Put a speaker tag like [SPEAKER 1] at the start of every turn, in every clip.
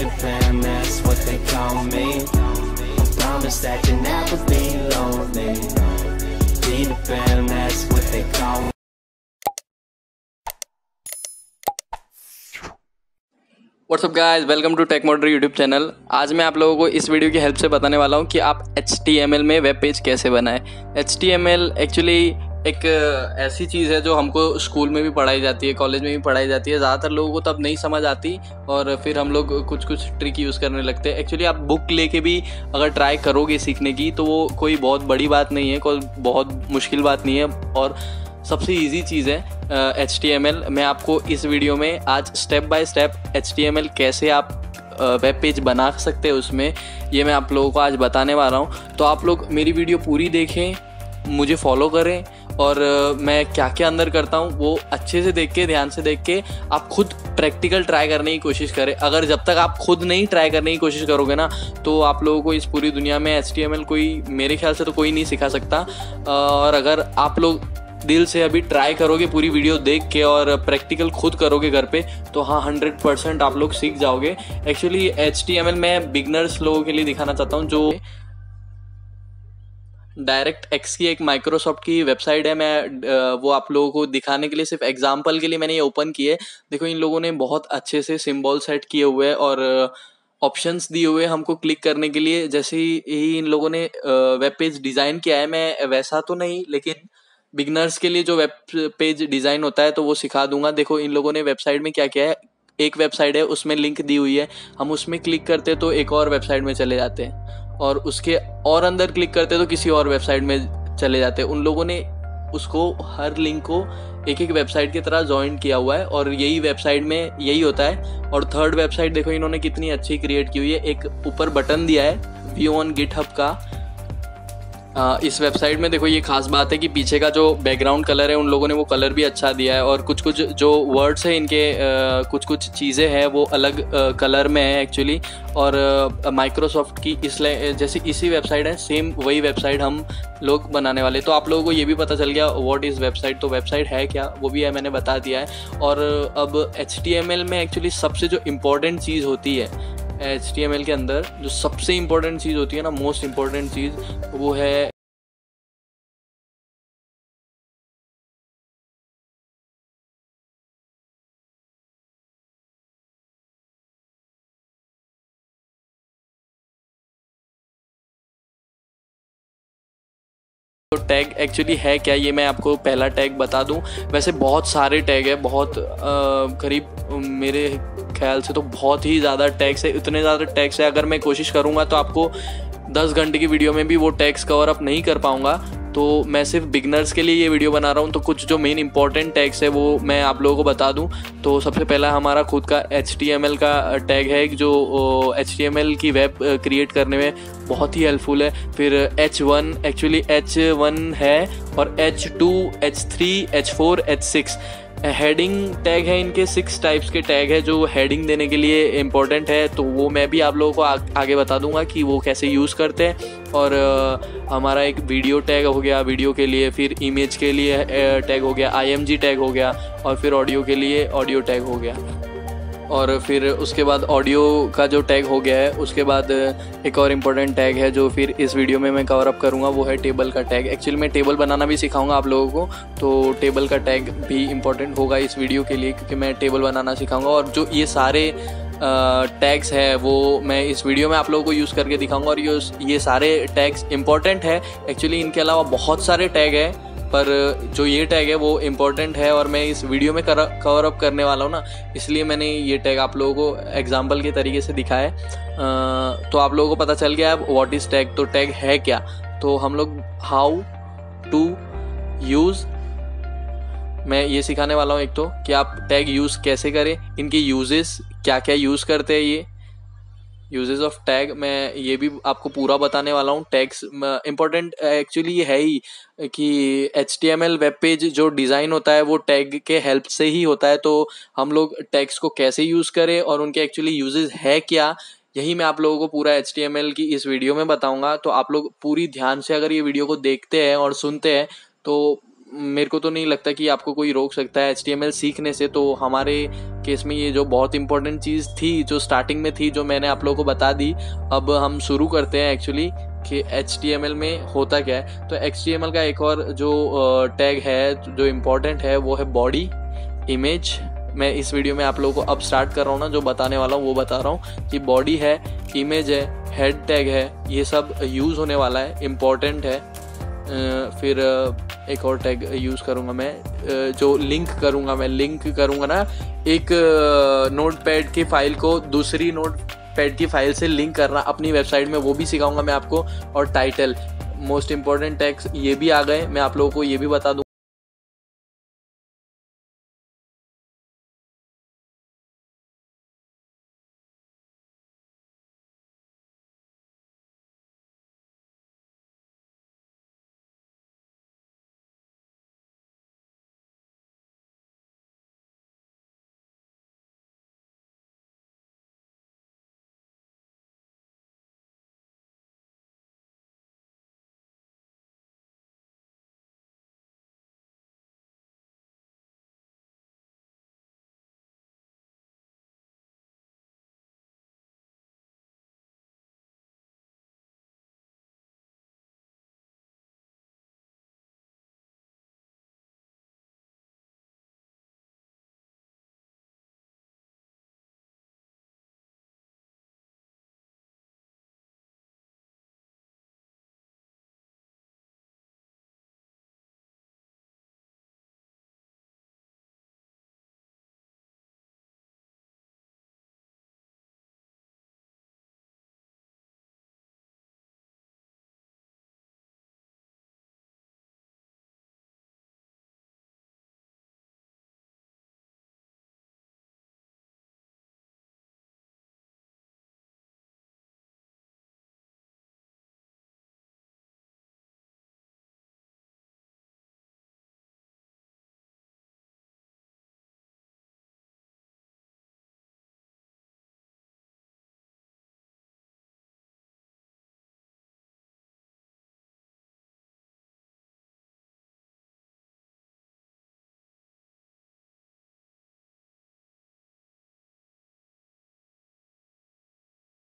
[SPEAKER 1] the fam, that's what they call me. Promise that you'll never be lonely. Be the fam, that's what they call me.
[SPEAKER 2] What's up guys, welcome to tech मॉडर YouTube channel. आज मैं आप लोगों को इस video की help से बताने वाला हूं कि आप HTML में वेब पेज कैसे बनाएं। HTML एक्चुअली एक ऐसी चीज़ है जो हमको स्कूल में भी पढ़ाई जाती है, कॉलेज में भी पढ़ाई जाती है। ज़्यादातर लोगों को तब नहीं समझ आती और फिर हम लोग कुछ ट्रिक यूज़ करने लगते हैं। एक्चुअली आप बुक लेके भी अगर ट्राई करोगे सीखने की तो वो कोई बहुत बड़ी बात नहीं है, कोई बहुत मुश्किल बात नहीं है और सबसे इजी चीज़ है HTML। मैं आपको इस वीडियो में आज स्टेप बाय स्टेप HTML कैसे आप वेब पेज बना सकते हैं उसमें, ये मैं आप लोगों को आज बताने वाला हूँ। तो आप लोग मेरी वीडियो पूरी देखें, मुझे फॉलो करें और मैं क्या क्या अंदर करता हूँ वो अच्छे से देख के, ध्यान से देख के आप खुद प्रैक्टिकल ट्राई करने की कोशिश करें। अगर जब तक आप खुद नहीं ट्राई करने की कोशिश करोगे ना तो आप लोगों को इस पूरी दुनिया में HTML कोई, मेरे ख्याल से तो कोई नहीं सिखा सकता। और अगर आप लोग दिल से अभी ट्राई करोगे पूरी वीडियो देख के और प्रैक्टिकल खुद करोगे घर पे तो हाँ 100% आप लोग सीख जाओगे। एक्चुअली HTML मैं बिगनर्स लोगों के लिए दिखाना चाहता हूँ जो डायरेक्ट एक्स की एक माइक्रोसॉफ्ट की वेबसाइट है। मैं वो आप लोगों को दिखाने के लिए, सिर्फ एग्जांपल के लिए मैंने ये ओपन की है। देखो इन लोगों ने बहुत अच्छे से सिंबल सेट किए हुए हैं और ऑप्शंस दिए हुए हमको क्लिक करने के लिए। जैसे ही इन लोगों ने वेब पेज डिज़ाइन किया है, मैं वैसा तो नहीं लेकिन बिगनर्स के लिए जो वेब पेज डिज़ाइन होता है तो वो सिखा दूंगा। देखो इन लोगों ने वेबसाइट में क्या किया है, एक वेबसाइट है उसमें लिंक दी हुई है, हम उसमें क्लिक करते तो एक और वेबसाइट में चले जाते हैं और उसके और अंदर क्लिक करते तो किसी और वेबसाइट में चले जाते हैं। उन लोगों ने उसको, हर लिंक को एक एक वेबसाइट की तरह ज्वाइन किया हुआ है और यही वेबसाइट में यही होता है। और थर्ड वेबसाइट देखो इन्होंने कितनी अच्छी क्रिएट की हुई है, एक ऊपर बटन दिया है व्यू ऑन गिटहब का। इस वेबसाइट में देखो ये खास बात है कि पीछे का जो बैकग्राउंड कलर है उन लोगों ने वो कलर भी अच्छा दिया है और कुछ जो वर्ड्स है इनके, कुछ चीज़ें हैं वो अलग कलर में है एक्चुअली। और माइक्रोसॉफ्ट की जैसे इसी वेबसाइट है, सेम वही वेबसाइट हम लोग बनाने वाले। तो आप लोगों को ये भी पता चल गया व्हाट इज़ वेबसाइट, तो वेबसाइट है क्या वो भी है, मैंने बता दिया है। और अब HTML में एक्चुअली सबसे जो इम्पोर्टेंट चीज़ होती है HTML के अंदर, जो सबसे इम्पोर्टेंट चीज़ होती है ना, मोस्ट इम्पोर्टेंट चीज़, वो है तो टैग एक्चुअली है क्या, ये मैं आपको पहला टैग बता दूं। वैसे बहुत सारे टैग है, बहुत करीब मेरे ख्याल से तो बहुत ही ज़्यादा टैग्स है, इतने ज़्यादा टैग्स है। अगर मैं कोशिश करूंगा तो आपको 10 घंटे की वीडियो में भी वो टैग्स कवर अप नहीं कर पाऊंगा। तो मैं सिर्फ बिगनर्स के लिए ये वीडियो बना रहा हूँ। तो कुछ जो मेन इंपॉर्टेंट टैग्स है वो मैं आप लोगों को बता दूं। तो सबसे पहला हमारा खुद का HTML का टैग है जो HTML की वेब क्रिएट करने में बहुत ही हेल्पफुल है। फिर H1 एक्चुअली H1 है और H2, H3, H4, H6 heading tag है। इनके 6 टाइप्स के टैग है जो हेडिंग देने के लिए इम्पोर्टेंट है। तो वो मैं भी आप लोगों को आगे बता दूंगा कि वो कैसे यूज़ करते हैं। और हमारा एक वीडियो टैग हो गया वीडियो के लिए, फिर इमेज के लिए टैग हो गया IMG टैग हो गया, और फिर ऑडियो के लिए ऑडियो टैग हो गया। और फिर उसके बाद ऑडियो का जो टैग हो गया है, उसके बाद एक और इम्पोर्टेंट टैग है जो फिर इस वीडियो में मैं कवर अप करूँगा, वो है टेबल का टैग। एक्चुअली मैं टेबल बनाना भी सिखाऊंगा आप लोगों को, तो टेबल का टैग भी इम्पोर्टेंट होगा इस वीडियो के लिए क्योंकि मैं टेबल बनाना सिखाऊंगा। और जो ये सारे टैग्स है वो मैं इस वीडियो में आप लोगों को यूज़ करके दिखाऊंगा और ये सारे टैग्स इम्पोर्टेंट है। एक्चुअली इनके अलावा बहुत सारे टैग है पर जो ये टैग है वो इम्पोर्टेंट है और मैं इस वीडियो में कवर अप करने वाला हूँ ना, इसलिए मैंने ये टैग आप लोगों को एग्जाम्पल के तरीके से दिखाया है। तो आप लोगों को पता चल गया अब व्हाट इज़ टैग, तो टैग है क्या। तो हम लोग हाउ टू यूज़, मैं ये सिखाने वाला हूँ एक तो कि आप टैग यूज़ कैसे करें, इनके यूजेस क्या क्या यूज़ करते हैं, ये यूजेस ऑफ टैग मैं ये भी आपको पूरा बताने वाला हूँ। टैग्स इम्पोर्टेंट एक्चुअली ये है ही कि HTML वेब पेज जो डिज़ाइन होता है वो टैग के हेल्प से ही होता है। तो हम लोग टैग्स को कैसे यूज़ करें और उनके एक्चुअली यूजेस है क्या, यही मैं आप लोगों को पूरा HTML की इस वीडियो में बताऊंगा। तो आप लोग पूरी ध्यान से अगर ये वीडियो को देखते हैं और सुनते हैं तो मेरे को तो नहीं लगता कि आपको कोई रोक सकता है HTML सीखने से। तो हमारे केस में ये जो बहुत इंपॉर्टेंट चीज़ थी जो स्टार्टिंग में थी, जो मैंने आप लोगों को बता दी, अब हम शुरू करते हैं एक्चुअली कि HTML में होता क्या है। तो HTML का एक और जो टैग है जो इम्पोर्टेंट है वो है बॉडी इमेज। मैं इस वीडियो में आप लोगों को अब स्टार्ट कर रहा हूँ ना, जो बताने वाला हूँ वो बता रहा हूँ कि बॉडी है, इमेज है, हेड टैग है, ये सब यूज़ होने वाला है, इम्पोर्टेंट है। फिर एक और टैग यूज़ करूँगा मैं, जो लिंक करूँगा ना एक नोटपैड की फाइल को दूसरी नोटपैड की फाइल से लिंक करना अपनी वेबसाइट में, वो भी सिखाऊंगा मैं आपको। और टाइटल, मोस्ट इम्पॉर्टेंट टैग्स ये भी आ गए, मैं आप लोगों को ये भी बता दूँ।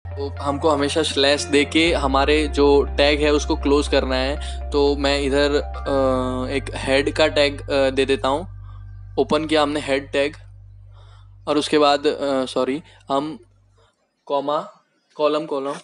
[SPEAKER 2] तो हमको हमेशा स्लैश दे के हमारे जो टैग है उसको क्लोज करना है। तो मैं इधर एक हेड का टैग दे देता हूँ। ओपन किया हमने हेड टैग, और उसके बाद सॉरी हम comma column column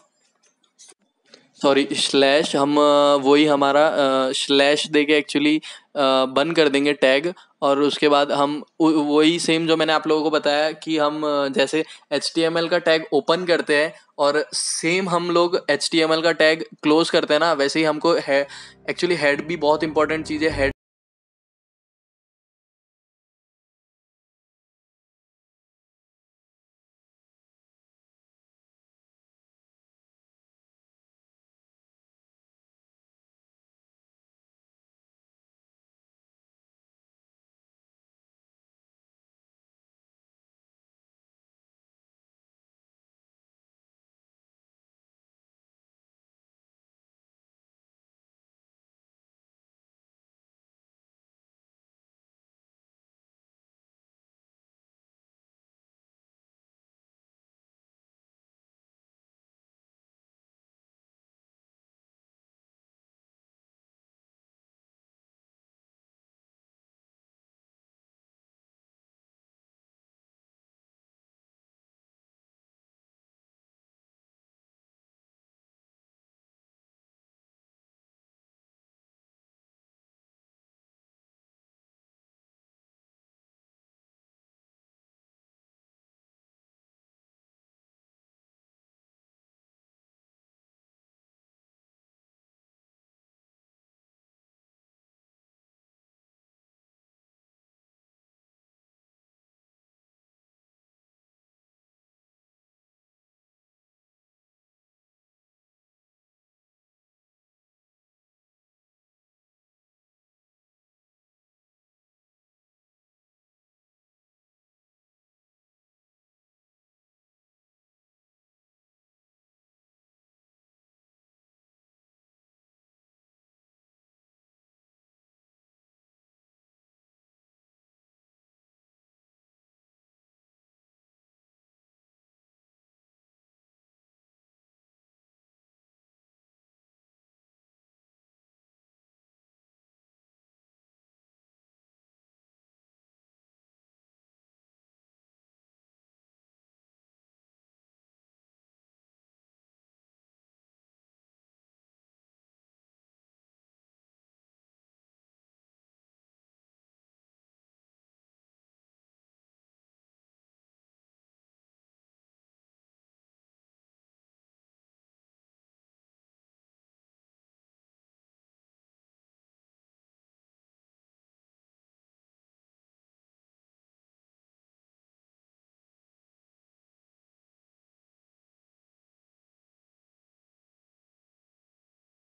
[SPEAKER 2] sorry slash, हम वही हमारा स्लैश देके एक्चुअली बंद कर देंगे टैग। और उसके बाद हम वही सेम जो मैंने आप लोगों को बताया कि हम जैसे HTML का टैग ओपन करते हैं और सेम हम लोग HTML का टैग क्लोज करते हैं ना, वैसे ही हमको है एक्चुअली हेड भी बहुत इंपॉर्टेंट चीज़ है। हेड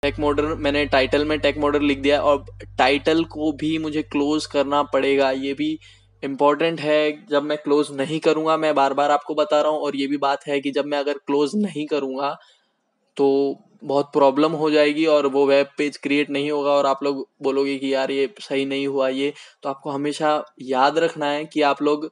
[SPEAKER 2] टेक मोडर, मैंने टाइटल में टेक मोडर लिख दिया और टाइटल को भी मुझे क्लोज करना पड़ेगा, ये भी इम्पॉर्टेंट है। जब मैं क्लोज नहीं करूँगा, मैं बार बार आपको बता रहा हूँ, और ये भी बात है कि जब मैं अगर क्लोज नहीं करूँगा तो बहुत प्रॉब्लम हो जाएगी और वो वेब पेज क्रिएट नहीं होगा और आप लोग बोलोगे कि यार ये सही नहीं हुआ ये। तो आपको हमेशा याद रखना है कि आप लोग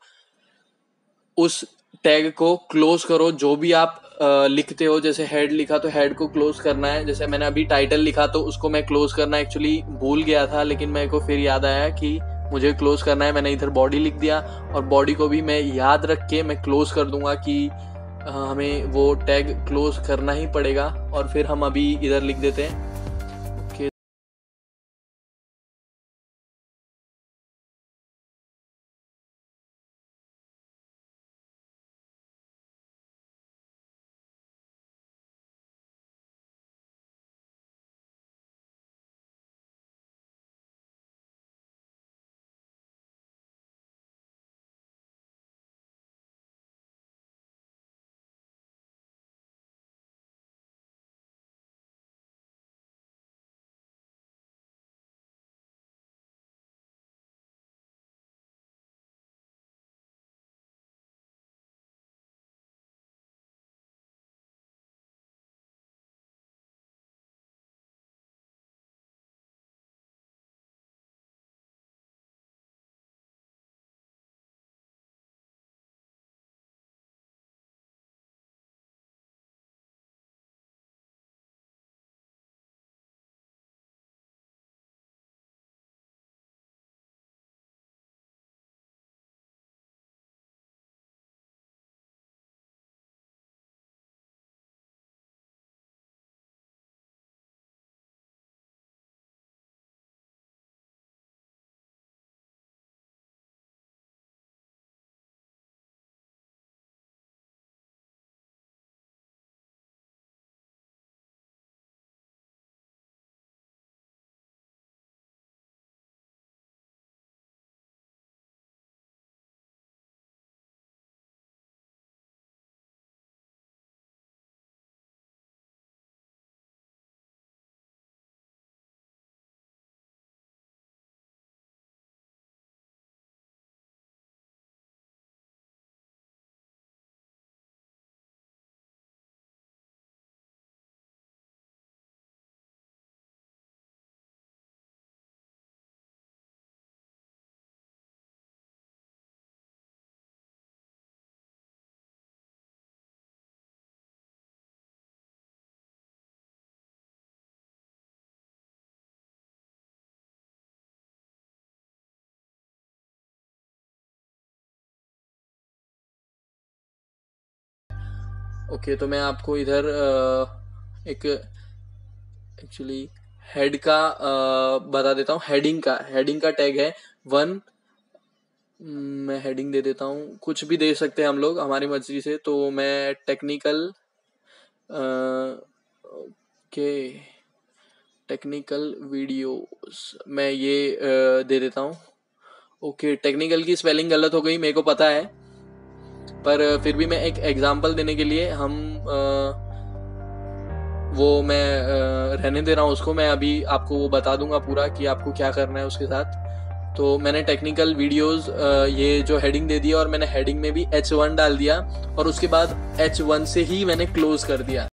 [SPEAKER 2] उस टैग को क्लोज करो। जो भी आप लिखते हो, जैसे हेड लिखा तो हेड को क्लोज करना है। जैसे मैंने अभी टाइटल लिखा तो उसको मैं क्लोज करना एक्चुअली भूल गया था, लेकिन मेरे को फिर याद आया कि मुझे क्लोज करना है। मैंने इधर बॉडी लिख दिया और बॉडी को भी मैं याद रख के मैं क्लोज कर दूंगा कि हमें वो टैग क्लोज करना ही पड़ेगा। और फिर हम अभी इधर लिख देते हैं ओके। ओके, तो मैं आपको इधर एक एक्चुअली हेड का बता देता हूँ। हेडिंग का टैग है 1। मैं हेडिंग दे देता हूँ, कुछ भी दे सकते हैं हम लोग हमारी मर्जी से। तो मैं टेक्निकल ओके, टेक्निकल वीडियोस मैं ये दे देता हूँ। ओके, टेक्निकल की स्पेलिंग गलत हो गई, मेरे को पता है, पर फिर भी मैं एक एग्जांपल देने के लिए वो मैं रहने दे रहा हूँ उसको। मैं अभी आपको वो बता दूंगा पूरा कि आपको क्या करना है उसके साथ। तो मैंने टेक्निकल वीडियोस ये जो हेडिंग दे दिया और मैंने हेडिंग में भी H1 डाल दिया और उसके बाद H1 से ही मैंने क्लोज कर दिया।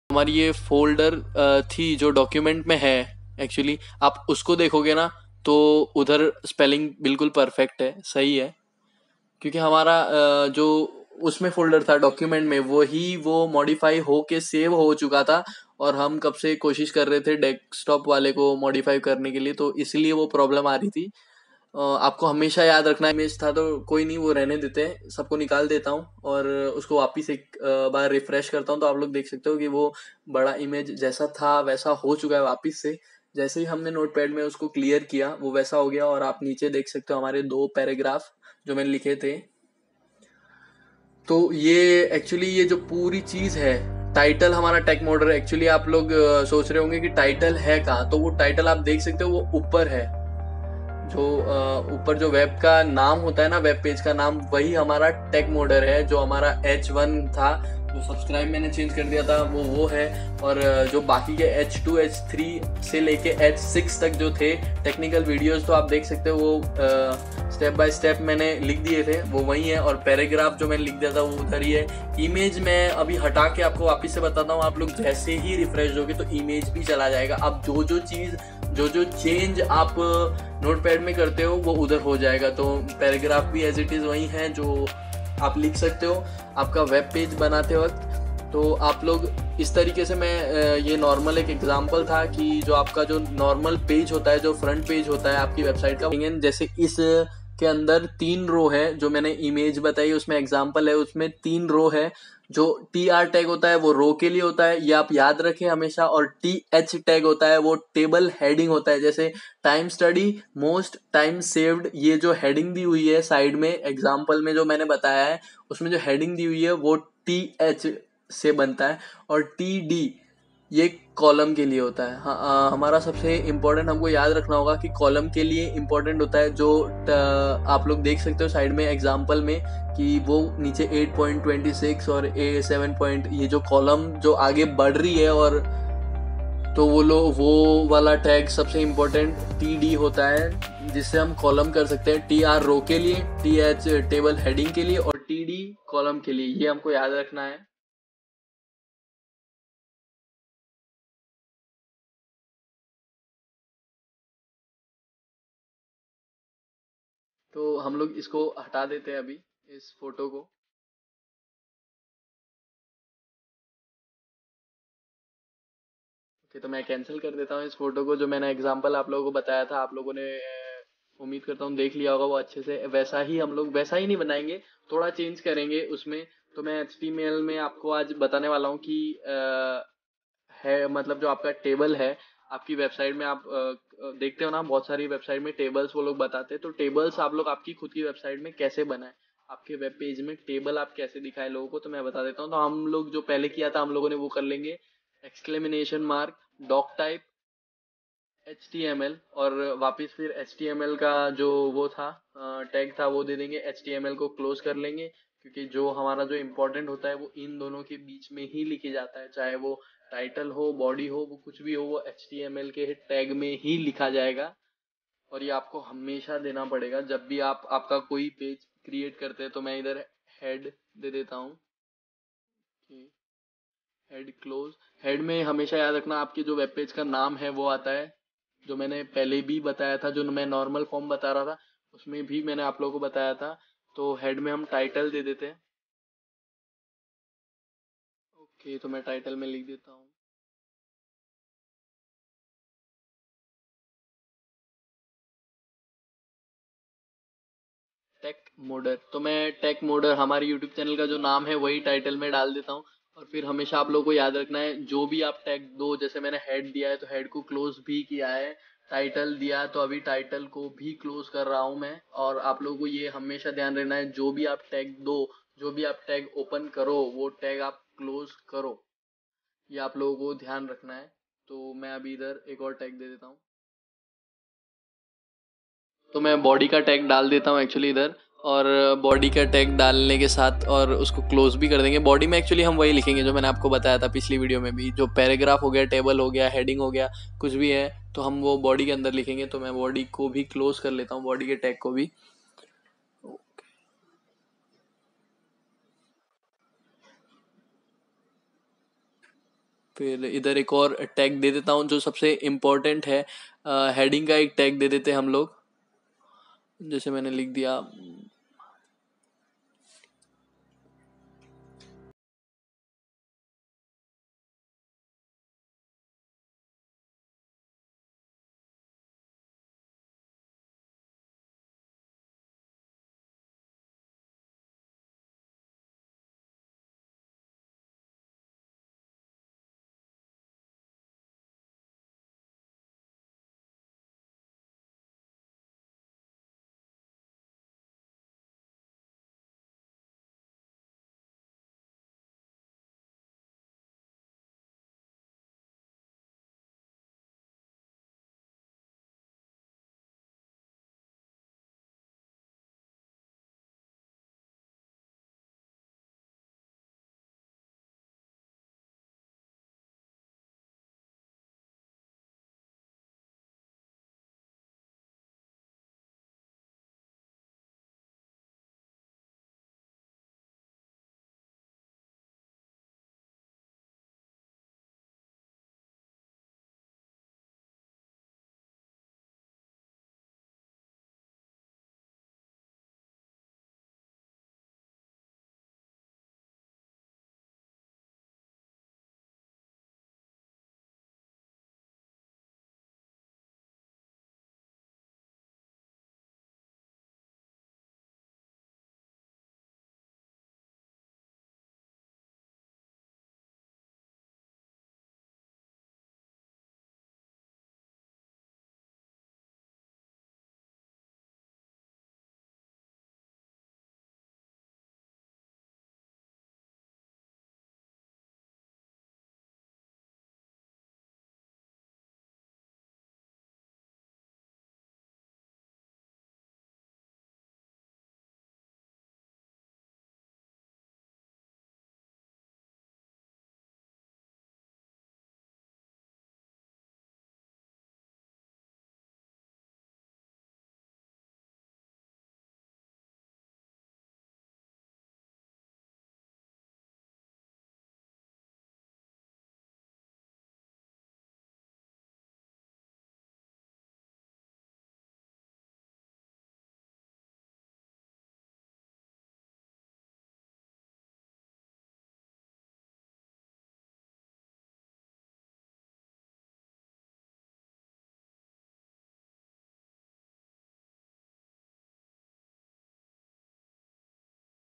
[SPEAKER 2] हमारी ये फोल्डर थी जो डॉक्यूमेंट में है, एक्चुअली आप उसको देखोगे ना तो उधर स्पेलिंग बिल्कुल परफेक्ट है, सही है, क्योंकि हमारा जो उसमें फोल्डर था डॉक्यूमेंट में वो मॉडिफाई हो के सेव हो चुका था, और हम कब से कोशिश कर रहे थे डेस्कटॉप वाले को मॉडिफाई करने के लिए, तो इसलिए वो प्रॉब्लम आ रही थी। आपको हमेशा याद रखना, इमेज था तो कोई नहीं, वो रहने देते हैं, सबको निकाल देता हूँ और उसको वापस एक बार रिफ्रेश करता हूँ, तो आप लोग देख सकते हो कि वो बड़ा इमेज जैसा था वैसा हो चुका है वापस से। जैसे ही हमने नोटपैड में उसको क्लियर किया वो वैसा हो गया, और आप नीचे देख सकते हो हमारे 2 पैराग्राफ जो मैंने लिखे थे। तो ये एक्चुअली ये जो पूरी चीज है, टाइटल हमारा टेक मोडर, एक्चुअली आप लोग सोच रहे होंगे कि टाइटल है कहाँ, तो वो टाइटल आप देख सकते हो वो ऊपर है, जो ऊपर जो वेब का नाम होता है ना, वेब पेज का नाम, वही हमारा टेक मोडर है। जो हमारा H1 था, जो सब्सक्राइब मैंने चेंज कर दिया था वो है, और जो बाकी के H2 H3 से लेके H6 तक जो थे टेक्निकल वीडियोस, तो आप देख सकते हो वो स्टेप बाय स्टेप मैंने लिख दिए थे, वो वही है, और पैराग्राफ जो मैंने लिख दिया था वो उधर ही है। इमेज मैं अभी हटा के आपको वापस से बताता हूँ, आप लोग जैसे ही रिफ्रेश होगे तो इमेज भी चला जाएगा। अब जो चेंज आप नोटपैड में करते हो वो उधर हो जाएगा, तो पैराग्राफ भी एज इट इज वही है जो आप लिख सकते हो आपका वेब पेज बनाते वक्त। तो आप लोग इस तरीके से, मैं ये नॉर्मल एक एग्जांपल था कि जो आपका जो नॉर्मल पेज होता है, जो फ्रंट पेज होता है आपकी वेबसाइट का, जैसे इस के अंदर 3 रो है, जो मैंने इमेज बताई उसमें एग्जांपल है, उसमें 3 रो है। जो TR टैग होता है वो रो के लिए होता है, ये आप याद रखें हमेशा, और TH टैग होता है वो टेबल हेडिंग होता है, जैसे time study, most time saved, ये जो हेडिंग दी हुई है साइड में एग्जांपल में जो मैंने बताया है, उसमें जो हेडिंग दी हुई है वो TH से बनता है, और TD ये कॉलम के लिए होता है। हाँ, हमारा सबसे इम्पोर्टेंट हमको याद रखना होगा कि कॉलम के लिए इम्पोर्टेंट होता है, जो आप लोग देख सकते हो साइड में एग्जांपल में कि वो नीचे 8.26 और A7 पॉइंट, ये जो कॉलम जो आगे बढ़ रही है, और तो वो वाला टैग सबसे इम्पोर्टेंट TD होता है, जिससे हम कॉलम कर सकते हैं। TR रो के लिए, TH टेबल हेडिंग के लिए, और TD कॉलम के लिए, ये हमको याद रखना है। तो हम लोग इसको हटा देते हैं अभी, इस फोटो को। ओके, तो मैं कैंसिल कर देता हूँ इस फोटो को, जो मैंने एग्जांपल आप लोगों को बताया था, आप लोगों ने उम्मीद करता हूँ देख लिया होगा वो अच्छे से। वैसा ही हम लोग, वैसा ही नहीं बनाएंगे, थोड़ा चेंज करेंगे उसमें। तो मैं HTML में आपको आज बताने वाला हूँ कि है, मतलब जो आपका टेबल है आपकी वेबसाइट में, आप देखते हो ना बहुत सारी वेबसाइट में टेबल्स वो लोग बताते हैं, तो टेबल्स आप लोग आपकी खुद की वेबसाइट में कैसे बनाए, आपके वेब पेज में टेबल आप कैसे दिखाए लोगों को, तो मैं बता देता हूँ। तो हम लोग जो पहले किया था हम लोगों ने वो कर लेंगे, exclamation mark, doctype, HTML, और वापस फिर HTML का जो वो था टैग था वो दे देंगे, HTML को क्लोज कर लेंगे, क्योंकि जो हमारा जो इम्पोर्टेंट होता है वो इन दोनों के बीच में ही लिखे जाता है, चाहे वो टाइटल हो, बॉडी हो, वो कुछ भी हो, वो HTML के टैग में ही लिखा जाएगा, और ये आपको हमेशा देना पड़ेगा जब भी आप आपका कोई पेज क्रिएट करते हैं। तो मैं इधर हेड दे देता हूँ, हेड क्लोज। हेड में हमेशा याद रखना आपके जो वेब पेज का नाम है वो आता है, जो मैंने पहले भी बताया था, जो मैं नॉर्मल फॉर्म बता रहा था उसमें भी मैंने आप लोगों को बताया था। तो हेड में हम टाइटल दे देते हैं। ओके, तो मैं टाइटल में लिख देता हूँ टेक मोडर। तो मैं टेक मोडर, हमारे यूट्यूब चैनल का जो नाम है वही टाइटल में डाल देता हूँ। और फिर हमेशा आप लोगों को याद रखना है, जो भी आप टैग दो, जैसे मैंने हेड दिया है तो हेड को क्लोज भी किया है, टाइटल दिया है तो अभी टाइटल को भी क्लोज कर रहा हूँ मैं। और आप लोगों को ये हमेशा ध्यान रखना है, जो भी आप टैग दो, जो भी आप टैग ओपन करो, वो टैग आप क्लोज करो, ये आप लोगों को ध्यान रखना है। तो मैं अभी इधर एक और टैग दे देता हूँ, तो मैं बॉडी का टैग डाल देता हूँ एक्चुअली इधर, और बॉडी का टैग डालने के साथ और उसको क्लोज भी कर देंगे। बॉडी में एक्चुअली हम वही लिखेंगे जो मैंने आपको बताया था पिछली वीडियो में भी, जो पैराग्राफ हो गया, टेबल हो गया, हेडिंग हो गया, कुछ भी है तो हम वो बॉडी के अंदर लिखेंगे। तो मैं बॉडी को भी क्लोज कर लेता हूँ, बॉडी के टैग को भी। फिर इधर एक और टैग दे देता हूँ जो सबसे इम्पोर्टेंट है, हेडिंग का एक टैग दे देते हैं हम लोग, जैसे मैंने लिख दिया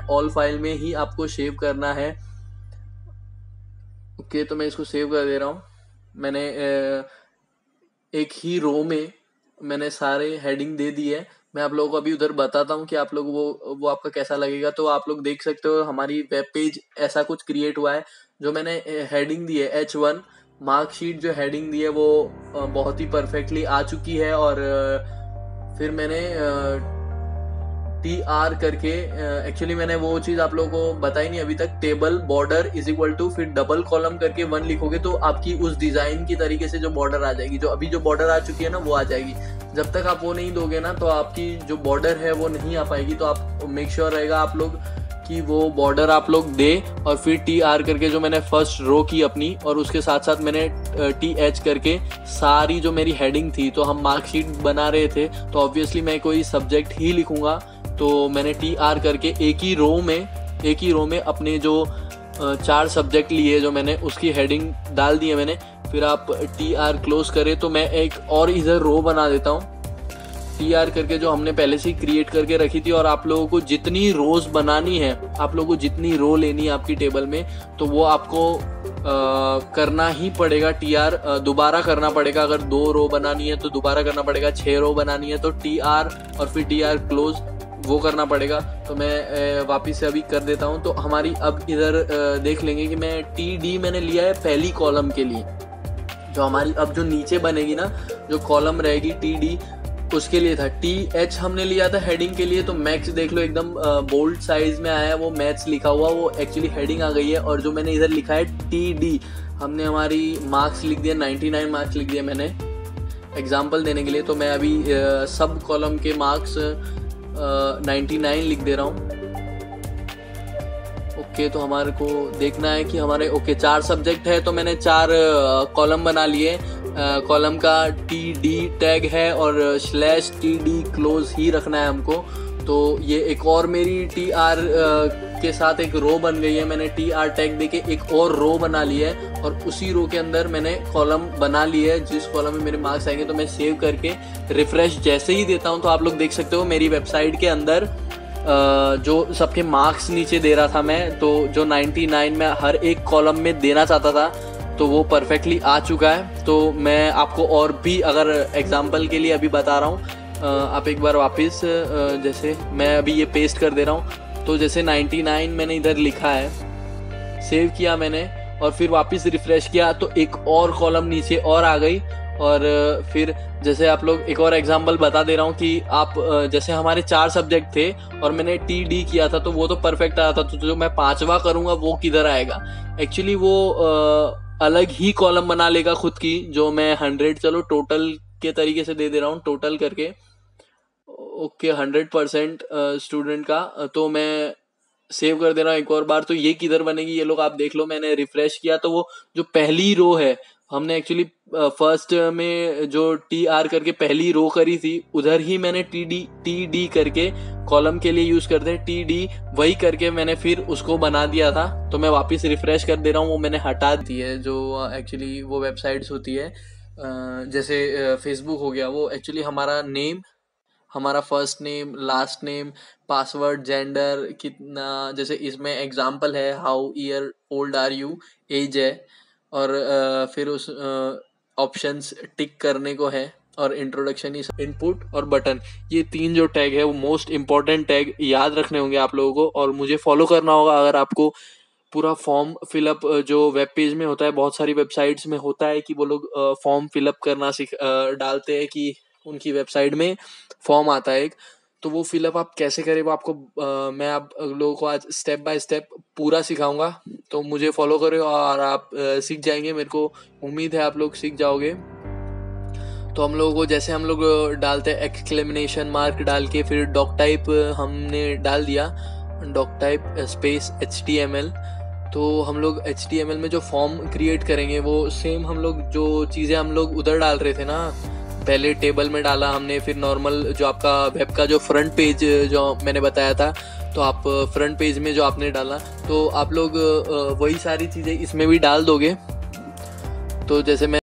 [SPEAKER 2] ऑल फाइल में ही आपको सेव करना है। ओके, तो मैं इसको सेव कर दे रहा हूँ। मैंने एक ही रो में मैंने सारे हेडिंग दे दी है। मैं आप लोगों को अभी उधर बताता हूँ कि आप लोग वो आपका कैसा लगेगा। तो आप लोग देख सकते हो हमारी वेब पेज ऐसा कुछ क्रिएट हुआ है। जो मैंने हेडिंग दी है H1 मार्कशीट, जो हेडिंग दी है वो बहुत ही परफेक्टली आ चुकी है। और फिर मैंने TR करके एक्चुअली मैंने वो चीज आप लोगों को बताई नहीं अभी तक। Table border is equal to फिर डबल कॉलम करके 1 लिखोगे तो आपकी उस डिजाइन की तरीके से जो बॉर्डर आ जाएगी। जो अभी जो बॉर्डर आ चुकी है ना वो आ जाएगी। जब तक आप वो नहीं दोगे ना तो आपकी जो बॉर्डर है वो नहीं आ पाएगी। तो आप मेक श्योर रहेगा आप लोग कि वो बॉर्डर आप लोग दे। और फिर TR करके जो मैंने फर्स्ट रो की अपनी, और उसके साथ साथ मैंने TH करके सारी जो मेरी हेडिंग थी। तो हम मार्कशीट बना रहे थे तो ऑब्वियसली मैं कोई सब्जेक्ट ही लिखूंगा। तो मैंने TR करके एक ही रो में अपने जो 4 सब्जेक्ट लिए जो मैंने उसकी हेडिंग डाल दी है मैंने। फिर आप TR क्लोज करें तो मैं एक और इधर रो बना देता हूँ TR करके, जो हमने पहले से क्रिएट करके रखी थी। और आप लोगों को जितनी रोज बनानी है, आप लोगों को जितनी रो लेनी है आपकी टेबल में, तो वो आपको करना ही पड़ेगा। TR दोबारा करना पड़ेगा। अगर 2 रो बनानी है तो दोबारा करना पड़ेगा। 6 रो बनानी है तो TR और फिर TR क्लोज वो करना पड़ेगा। तो मैं वापिस से अभी कर देता हूँ। तो हमारी अब इधर देख लेंगे कि मैं TD मैंने लिया है पहली कॉलम के लिए। जो हमारी अब जो नीचे बनेगी ना, जो कॉलम रहेगी TD, उसके लिए था। TH हमने लिया था हेडिंग के लिए। तो मैक्स देख लो एकदम बोल्ड साइज में आया है, वो मैथ्स लिखा हुआ, वो एक्चुअली हेडिंग आ गई है। और जो मैंने इधर लिखा है TD, हमने हमारी मार्क्स लिख दिया, 99 मार्क्स लिख दिया मैंने एग्जाम्पल देने के लिए। तो मैं अभी सब कॉलम के मार्क्स 99 लिख दे रहा हूँ। ओके, तो हमारे को देखना है कि हमारे ओके 4 सब्जेक्ट है, तो मैंने 4 कॉलम बना लिए। कॉलम का टी डी टैग है और स्लैश टी डी क्लोज ही रखना है हमको। तो ये एक और मेरी टी आर के साथ एक रो बन गई है। मैंने टी आर टैग देके एक और रो बना ली है और उसी रो के अंदर मैंने कॉलम बना ली है। जिस कॉलम में मेरे मार्क्स आएंगे तो मैं सेव करके रिफ्रेश जैसे ही देता हूँ तो आप लोग देख सकते हो मेरी वेबसाइट के अंदर जो सबके मार्क्स नीचे दे रहा था मैं, तो जो 99 में हर एक कॉलम में देना चाहता था तो वो परफेक्टली आ चुका है। तो मैं आपको और भी अगर एग्जांपल के लिए अभी बता रहा हूँ, आप एक बार वापस जैसे मैं अभी ये पेस्ट कर दे रहा हूँ, तो जैसे 99 मैंने इधर लिखा है, सेव किया मैंने और फिर वापस रिफ्रेश किया तो एक और कॉलम नीचे और आ गई। और फिर जैसे आप लोग एक और एग्जांपल बता दे रहा हूँ कि आप जैसे हमारे 4 सब्जेक्ट थे और मैंने टी डी किया था तो वो तो परफेक्ट आया था, तो जो मैं 5वां करूंगा वो किधर आएगा। एक्चुअली वो अलग ही कॉलम बना लेगा खुद की, जो मैं 100 चलो टोटल के तरीके से दे दे रहा हूँ, टोटल करके ओके 100% स्टूडेंट का। तो मैं सेव कर दे रहा हूँ एक और बार, तो ये किधर बनेगी ये लोग आप देख लो। मैंने रिफ्रेश किया तो वो जो पहली रो है, हमने एक्चुअली फर्स्ट में जो टी आर करके पहली रो करी थी उधर ही मैंने टी डी करके कॉलम के लिए यूज करते हैं टी डी, वही करके मैंने फिर उसको बना दिया था। तो मैं वापस रिफ्रेश कर दे रहा हूँ, वो मैंने हटा दी है। जो एक्चुअली वो वेबसाइट्स होती है जैसे फेसबुक हो गया, वो एक्चुअली हमारा नेम, हमारा first name, last name, password, gender कितना, जैसे इसमें एग्जाम्पल है how year old are you, age है, और फिर उस ऑप्शंस टिक करने को है, और इंट्रोडक्शन इज इनपुट और बटन। ये 3 जो टैग है वो मोस्ट इंपॉर्टेंट टैग याद रखने होंगे आप लोगों को, और मुझे फॉलो करना होगा अगर आपको पूरा फॉर्म फिलअप जो वेब पेज में होता है, बहुत सारी वेबसाइट्स में होता है कि वो लोग फॉर्म फिलअप करना डालते हैं कि उनकी वेबसाइट में फॉर्म आता है एक, तो वो फिलअप आप कैसे करें वो आपको मैं आप लोगों को आज स्टेप बाय स्टेप पूरा सिखाऊंगा। तो मुझे फॉलो करो और आप सीख जाएंगे, मेरे को उम्मीद है आप लोग सीख जाओगे। तो हम लोगों को जैसे हम लोग डालते हैं एक्सक्लेमेशन मार्क डाल के, फिर डॉक टाइप हमने डाल दिया, डॉक टाइप स्पेस HTML। तो हम लोग HTML में जो फॉर्म क्रिएट करेंगे वो सेम हम लोग जो चीज़ें हम लोग उधर डाल रहे थे ना, पहले टेबल में डाला हमने, फिर नॉर्मल जो आपका वेब का जो फ्रंट पेज जो मैंने बताया था, तो आप फ्रंट पेज में जो आपने डाला तो आप लोग वही सारी चीज़ें इसमें भी डाल दोगे। तो जैसे मैं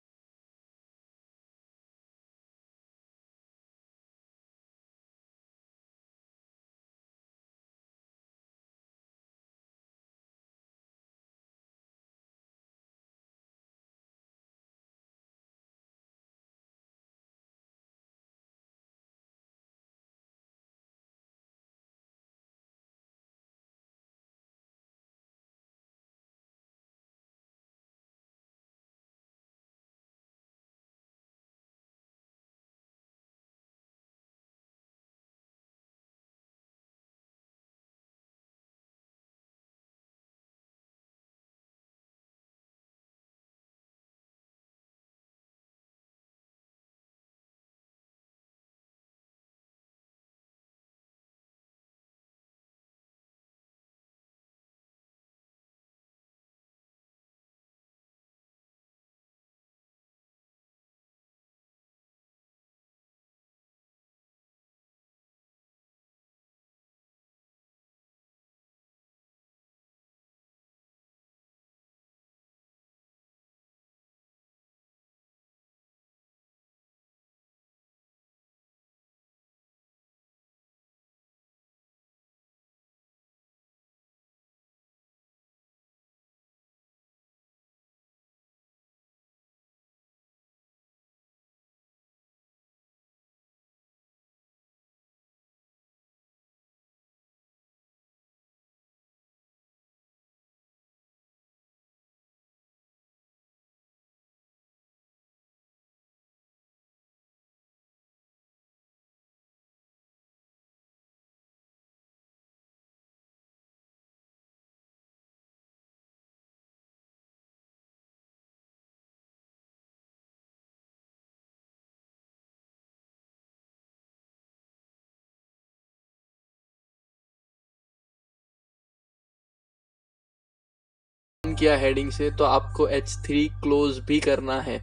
[SPEAKER 2] किया हेडिंग से, तो आपको H3 क्लोज भी करना है।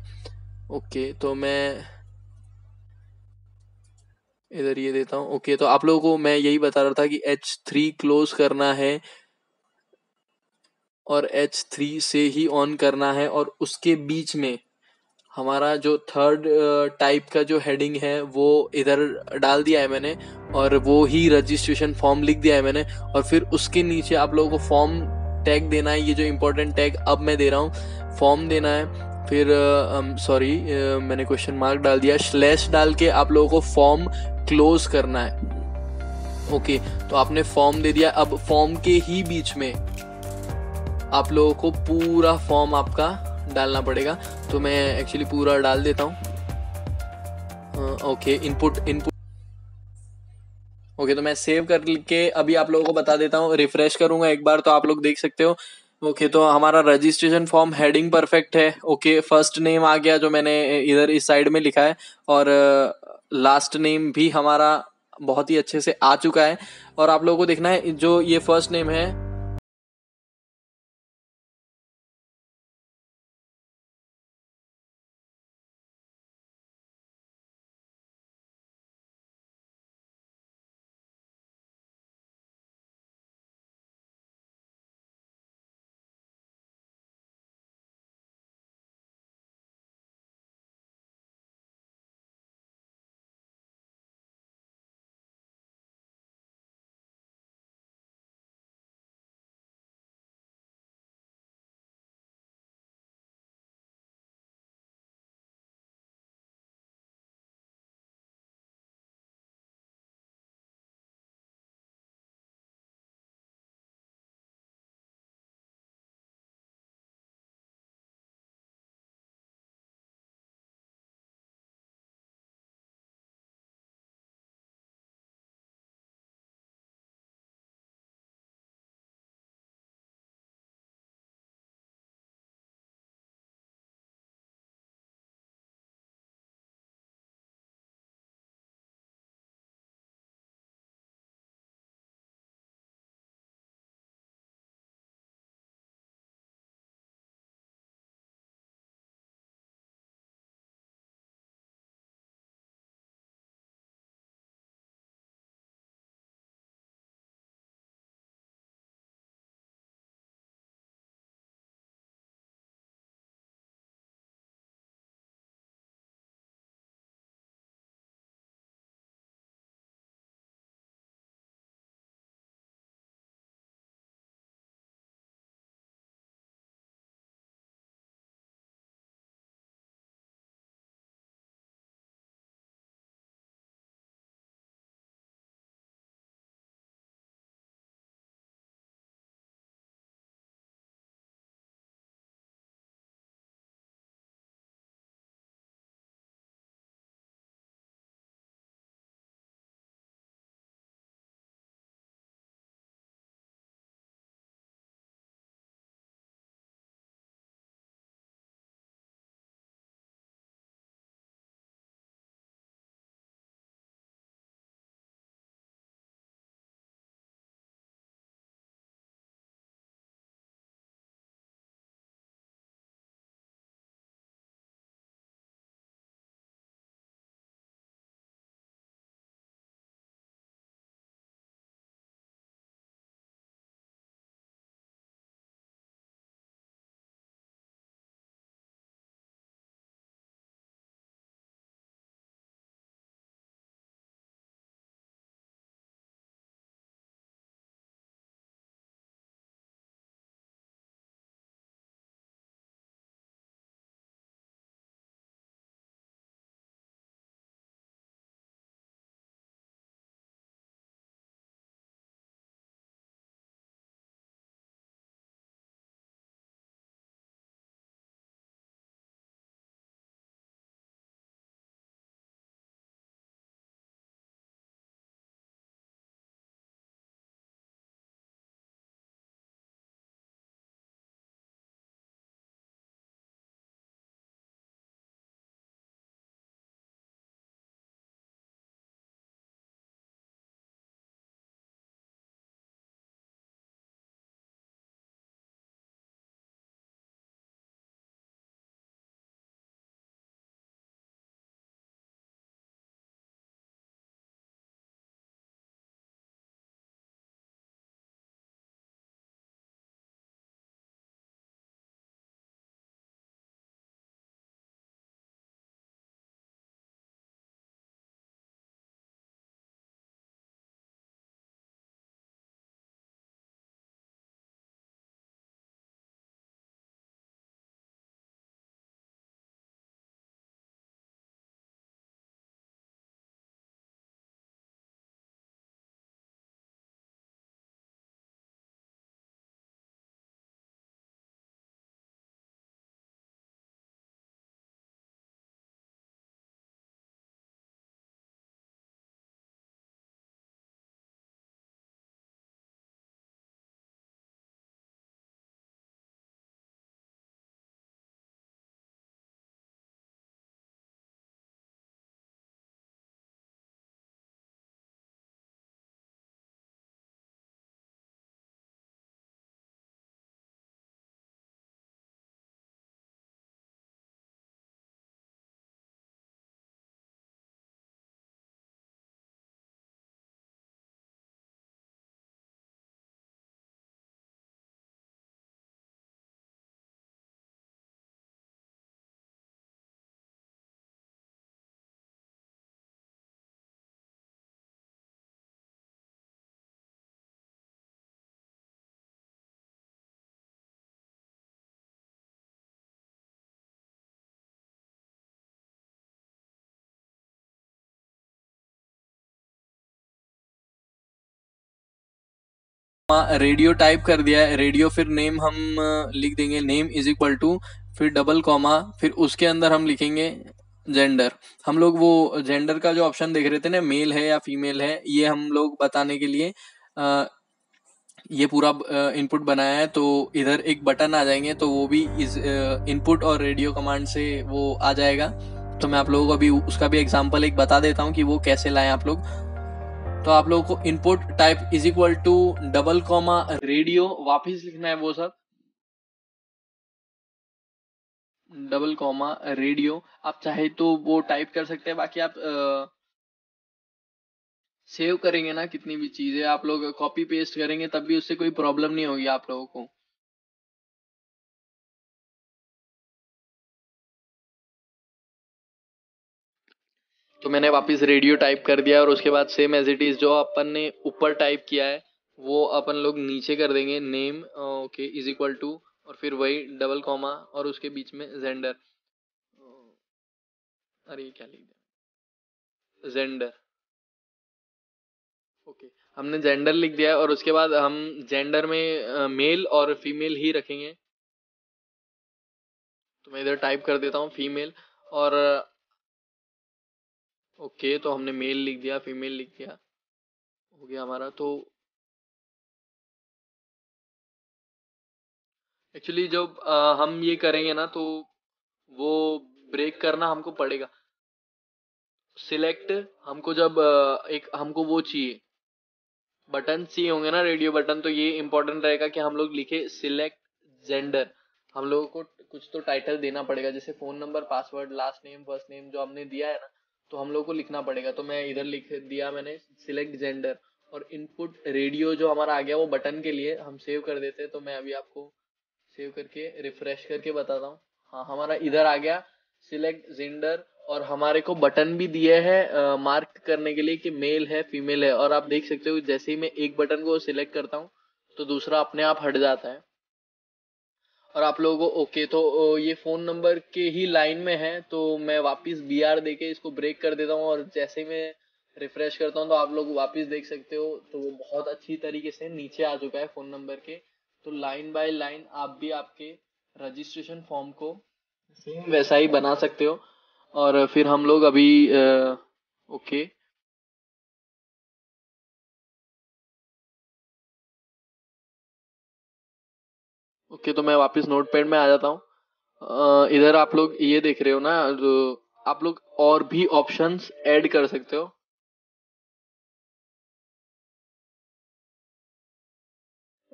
[SPEAKER 2] ओके, तो मैं इधर ये देता हूँ। ओके, तो आप लोगों को मैं यही बता रहा था कि H3 क्लोज करना है और H3 से ही ऑन करना है, और उसके बीच में हमारा जो थर्ड टाइप का जो हेडिंग है वो इधर डाल दिया है मैंने, और वो ही रजिस्ट्रेशन फॉर्म लिख दिया है मैंने। और फिर उसके नीचे आप लोगों को फॉर्म टैग देना है, ये जो इम्पोर्टेंट टैग अब मैं दे रहा हूँ, फॉर्म देना है। फिर सॉरी, मैंने क्वेश्चन मार्क डाल दिया, स्लैश डाल के आप लोगों को फॉर्म क्लोज करना है। ओके, तो आपने फॉर्म दे दिया। अब फॉर्म के ही बीच में आप लोगों को पूरा फॉर्म आपका डालना पड़ेगा, तो मैं एक्चुअली पूरा डाल देता हूँ। ओके, इनपुट ओके, तो मैं सेव करके अभी आप लोगों को बता देता हूँ, रिफ्रेश करूंगा एक बार तो आप लोग देख सकते हो। ओके, तो हमारा रजिस्ट्रेशन फॉर्म हेडिंग परफेक्ट है। ओके, फर्स्ट नेम आ गया जो मैंने इधर इस साइड में लिखा है, और लास्ट नेम भी हमारा बहुत ही अच्छे से आ चुका है। और आप लोगों को देखना है जो ये फर्स्ट नेम है रेडियो टाइप कर दिया है, रेडियो, फिर नेम हम लिख देंगे, नेम इज इक्वल टू, फिर डबल कॉमा, फिर उसके अंदर हम लिखेंगे जेंडर। हम लोग वो जेंडर का जो ऑप्शन देख रहे थे ना, मेल है या फीमेल है, ये हम लोग बताने के लिए ये पूरा इनपुट बनाया है। तो इधर एक बटन आ जाएंगे, तो वो भी इस इनपुट और रेडियो कमांड से वो आ जाएगा। तो मैं आप लोगों को अभी उसका भी एग्जांपल एक बता देता हूँ कि वो कैसे लाएं आप लोग। तो आप लोगों को input type is equal to double comma radio वापिस लिखना है वो सब, डबल कॉमा रेडियो। आप चाहे तो वो टाइप कर सकते हैं, बाकी आप सेव करेंगे ना, कितनी भी चीजें आप लोग कॉपी पेस्ट करेंगे तब भी उससे कोई प्रॉब्लम नहीं होगी आप लोगों को। तो मैंने वापस रेडियो टाइप कर दिया और उसके बाद सेम एज इट इज जो अपन ने ऊपर टाइप किया है वो अपन लोग नीचे कर देंगे, name okay is equal to, और फिर वही डबल कॉमा और उसके बीच में जेंडर। अरे ये क्या लिख दिया, जेंडर, ओके हमने जेंडर लिख दिया है और उसके बाद हम जेंडर में मेल और फीमेल ही रखेंगे। तो मैं इधर टाइप कर देता हूँ फीमेल, और ओके तो हमने मेल लिख दिया, फीमेल लिख दिया, हो गया हमारा। तो एक्चुअली जब हम ये करेंगे ना तो वो ब्रेक करना हमको पड़ेगा। सिलेक्ट हमको जब एक हमको वो चाहिए, बटन चाहिए होंगे ना, रेडियो बटन, तो ये इंपॉर्टेंट रहेगा कि हम लोग लिखे सिलेक्ट जेंडर। हम लोगों को कुछ तो टाइटल देना पड़ेगा, जैसे phone number, password, last name, first name जो हमने दिया है ना, तो हम लोगों को लिखना पड़ेगा। तो मैं इधर लिख दिया मैंने सिलेक्ट जेंडर, और इनपुट रेडियो जो हमारा आ गया वो बटन के लिए हम सेव कर देते हैं। तो मैं अभी आपको सेव करके रिफ्रेश करके बताता हूँ। हाँ हमारा इधर आ गया सिलेक्ट जेंडर, और हमारे को बटन भी दिए हैं मार्क करने के लिए कि मेल है फीमेल है। और आप देख सकते हो जैसे ही मैं एक बटन को सिलेक्ट करता हूँ तो दूसरा अपने आप हट जाता है। और आप लोगों को ओके, तो ये फोन नंबर के ही लाइन में है, तो मैं वापस BR देके इसको ब्रेक कर देता हूँ, और जैसे ही मैं रिफ्रेश करता हूँ तो आप लोग वापस देख सकते हो, तो वो बहुत अच्छी तरीके से नीचे आ चुका है फोन नंबर के। तो लाइन बाय लाइन आप भी आपके रजिस्ट्रेशन फॉर्म को सेम वैसा ही बना सकते हो। और फिर हम लोग अभी ओके ओके, तो मैं वापस नोटपैड में आ जाता हूँ। इधर आप लोग ये देख रहे हो ना, जो आप लोग और भी ऑप्शंस ऐड कर सकते हो।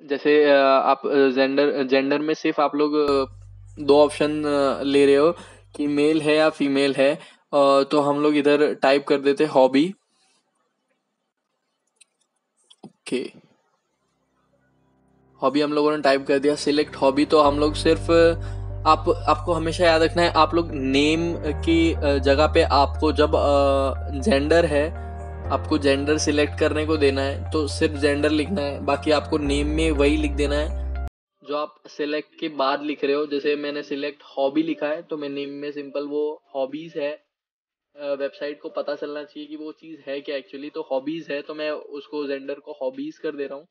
[SPEAKER 2] जैसे आप जेंडर जेंडर में सिर्फ आप लोग दो ऑप्शन ले रहे हो कि मेल है या फीमेल है, तो हम लोग इधर टाइप कर देते हॉबी। ओके हॉबी हम लोगों ने टाइप कर दिया, सिलेक्ट हॉबी। तो हम लोग सिर्फ आपको हमेशा याद रखना है, आप लोग नेम की जगह पे आपको जब जेंडर है, आपको जेंडर सिलेक्ट करने को देना है तो सिर्फ जेंडर लिखना है, बाकी आपको नेम में वही लिख देना है जो आप सिलेक्ट के बाद लिख रहे हो। जैसे मैंने सिलेक्ट हॉबी लिखा है तो मैं नेम में सिंपल वो हॉबीज है, वेबसाइट को पता चलना चाहिए कि वो चीज है क्या एक्चुअली, तो हॉबीज है तो मैं उसको जेंडर को हॉबीज कर दे रहा हूँ।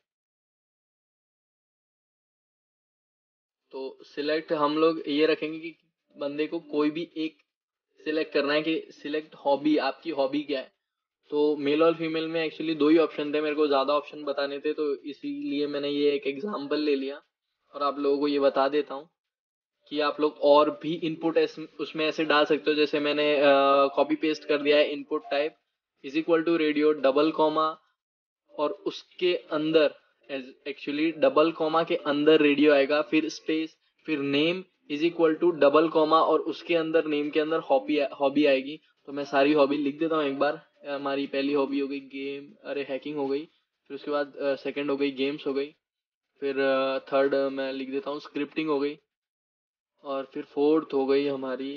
[SPEAKER 2] तो सिलेक्ट हम लोग ये रखेंगे कि बंदे को कोई भी एक सिलेक्ट करना है कि सिलेक्ट हॉबी, आपकी हॉबी क्या है। तो मेल और फीमेल में एक्चुअली दो ही ऑप्शन थे, मेरे को ज्यादा ऑप्शन बताने थे तो इसीलिए मैंने ये एक एग्जांपल ले लिया और आप लोगों को ये बता देता हूँ कि आप लोग और भी इनपुट उसमें ऐसे डाल सकते हो। जैसे मैंने कॉपी पेस्ट कर दिया है, input type is equal to radio double comma, और उसके अंदर एक्चुअली डबल कॉमा के अंदर रेडियो आएगा, फिर स्पेस, फिर name is equal to double comma, और उसके अंदर नेम के अंदर हॉबी हॉबी आएगी। तो मैं सारी हॉबी लिख देता हूँ एक बार। हमारी पहली हॉबी हो गई गेम, अरे हैकिंग हो गई, फिर उसके बाद सेकंड हो गई गेम्स हो गई, फिर थर्ड मैं लिख देता हूँ स्क्रिप्टिंग हो गई, और फिर फोर्थ हो गई हमारी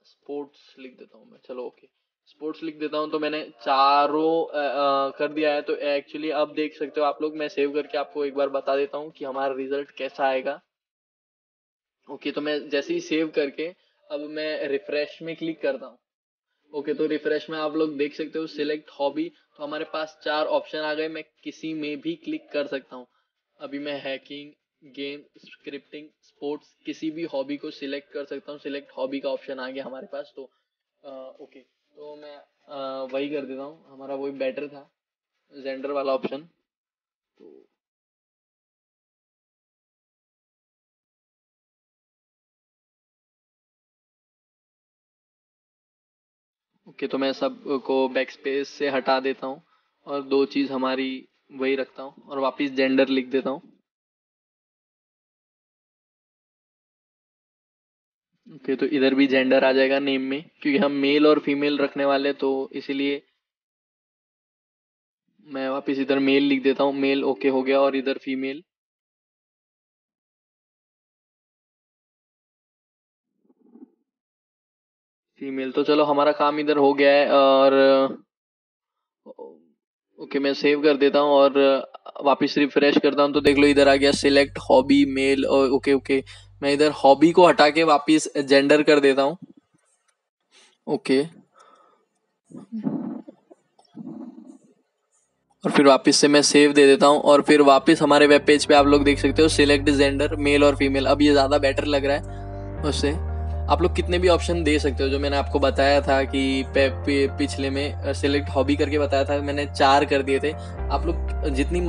[SPEAKER 2] स्पोर्ट्स लिख देता हूँ मैं, चलो ओके स्पोर्ट्स लिख देता हूँ। तो मैंने चारों कर दिया है। तो एक्चुअली अब देख सकते हो आप लोग, मैं सेव करके आपको एक बार बता देता हूँ कि हमारा रिजल्ट कैसा आएगा। ओके तो मैं जैसे ही सेव करके अब मैं रिफ्रेश में क्लिक करता हूँ, ओके, तो रिफ्रेश में आप लोग देख सकते हो सिलेक्ट हॉबी, तो हमारे पास 4 ऑप्शन आ गए। मैं किसी में भी क्लिक कर सकता हूँ। अभी मैं हैकिंग, गेम, स्क्रिप्टिंग, स्पोर्ट्स, किसी भी हॉबी को सिलेक्ट कर सकता हूँ। सिलेक्ट हॉबी का ऑप्शन आ गया हमारे पास। तो ओके, तो मैं वही कर देता हूँ, हमारा वही बेटर था, जेंडर वाला ऑप्शन। तो ओके, तो मैं सब को बैक स्पेस से हटा देता हूँ और 2 चीज हमारी वही रखता हूँ और वापस जेंडर लिख देता हूँ। ओके, तो इधर भी जेंडर आ जाएगा नेम में, क्योंकि हम मेल और फीमेल रखने वाले, तो इसीलिए मैं वापस इधर मेल लिख देता हूँ। मेल ओके हो गया, और इधर फीमेल। फीमेल, तो चलो हमारा काम इधर हो गया है। और ओके, मैं सेव कर देता हूँ और वापस रिफ्रेश करता हूँ, तो देख लो इधर आ गया सिलेक्ट हॉबी मेल। और ओके ओके, मैं इधर हॉबी को हटा के वापस जेंडर कर देता हूँ। ओके, और फिर वापस से मैं सेव दे देता हूँ, और फिर वापस हमारे वेब पेज पे आप लोग देख सकते हो सिलेक्ट जेंडर मेल और फीमेल। अब ये ज़्यादा बेटर लग रहा है उससे। आप लोग कितने भी ऑप्शन दे सकते हो, जो मैंने आपको बताया था कि पिछले में सिलेक्ट हॉबी करके बताया था, मैंने 4 कर दिए थे। आप लोग जितनी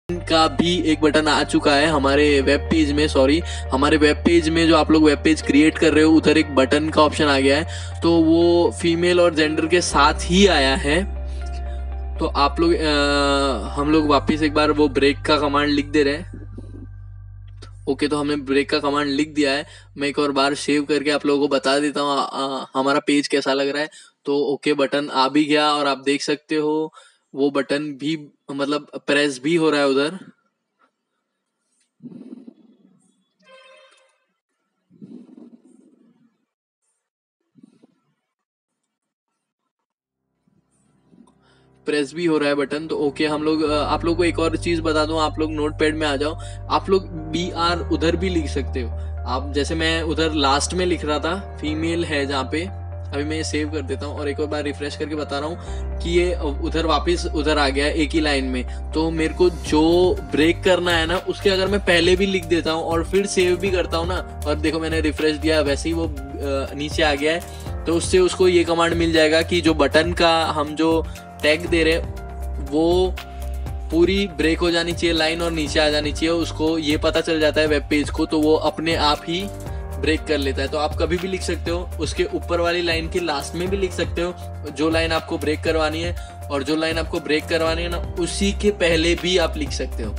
[SPEAKER 2] का भी एक बटन आ चुका है हमारे वेब पेज में। सॉरी, हमारे वेब पेज में जो आप लोग वेब पेज क्रिएट कर रहे हो, उधर एक बटन का ऑप्शन आ गया है, तो वो फीमेल और जेंडर के साथ ही आया है। तो आप लोग हम लोग वापस एक बार वो ब्रेक का कमांड लिख दे रहे हैं। ओके, तो हमने ब्रेक का कमांड लिख दिया है। मैं एक और बार सेव करके आप लोगों को बता देता हूँ हमारा पेज कैसा लग रहा है। तो ओके बटन आ भी गया, और आप देख सकते हो वो बटन भी मतलब प्रेस भी हो रहा है उधर। प्रेस भी हो रहा है बटन। तो ओके, हम लोग आप लोग को एक और चीज बता दूं, आप लोग नोटपैड में आ जाओ। आप लोग BR उधर भी लिख सकते हो। आप जैसे मैं उधर लास्ट में लिख रहा था फीमेल है जहाँ पे, अभी मैं ये सेव कर देता हूँ और एक और बार रिफ्रेश करके बता रहा हूँ कि ये उधर वापस उधर आ गया है एक ही लाइन में। तो मेरे को जो ब्रेक करना है ना, उसके अगर मैं पहले भी लिख देता हूँ और फिर सेव भी करता हूँ ना, और देखो मैंने रिफ्रेश दिया, वैसे ही वो नीचे आ गया है। तो उससे उसको ये कमांड मिल जाएगा कि जो बटन का हम जो टैग दे रहे हैं वो पूरी ब्रेक हो जानी चाहिए लाइन और नीचे आ जानी चाहिए, उसको ये पता चल जाता है वेब पेज को, तो वो अपने आप ही ब्रेक कर लेता है। तो आप कभी भी लिख सकते हो, उसके ऊपर वाली लाइन के लास्ट में भी लिख सकते हो जो लाइन आपको ब्रेक करवानी है, और जो लाइन आपको ब्रेक करवानी है ना उसी के पहले भी आप लिख सकते हो।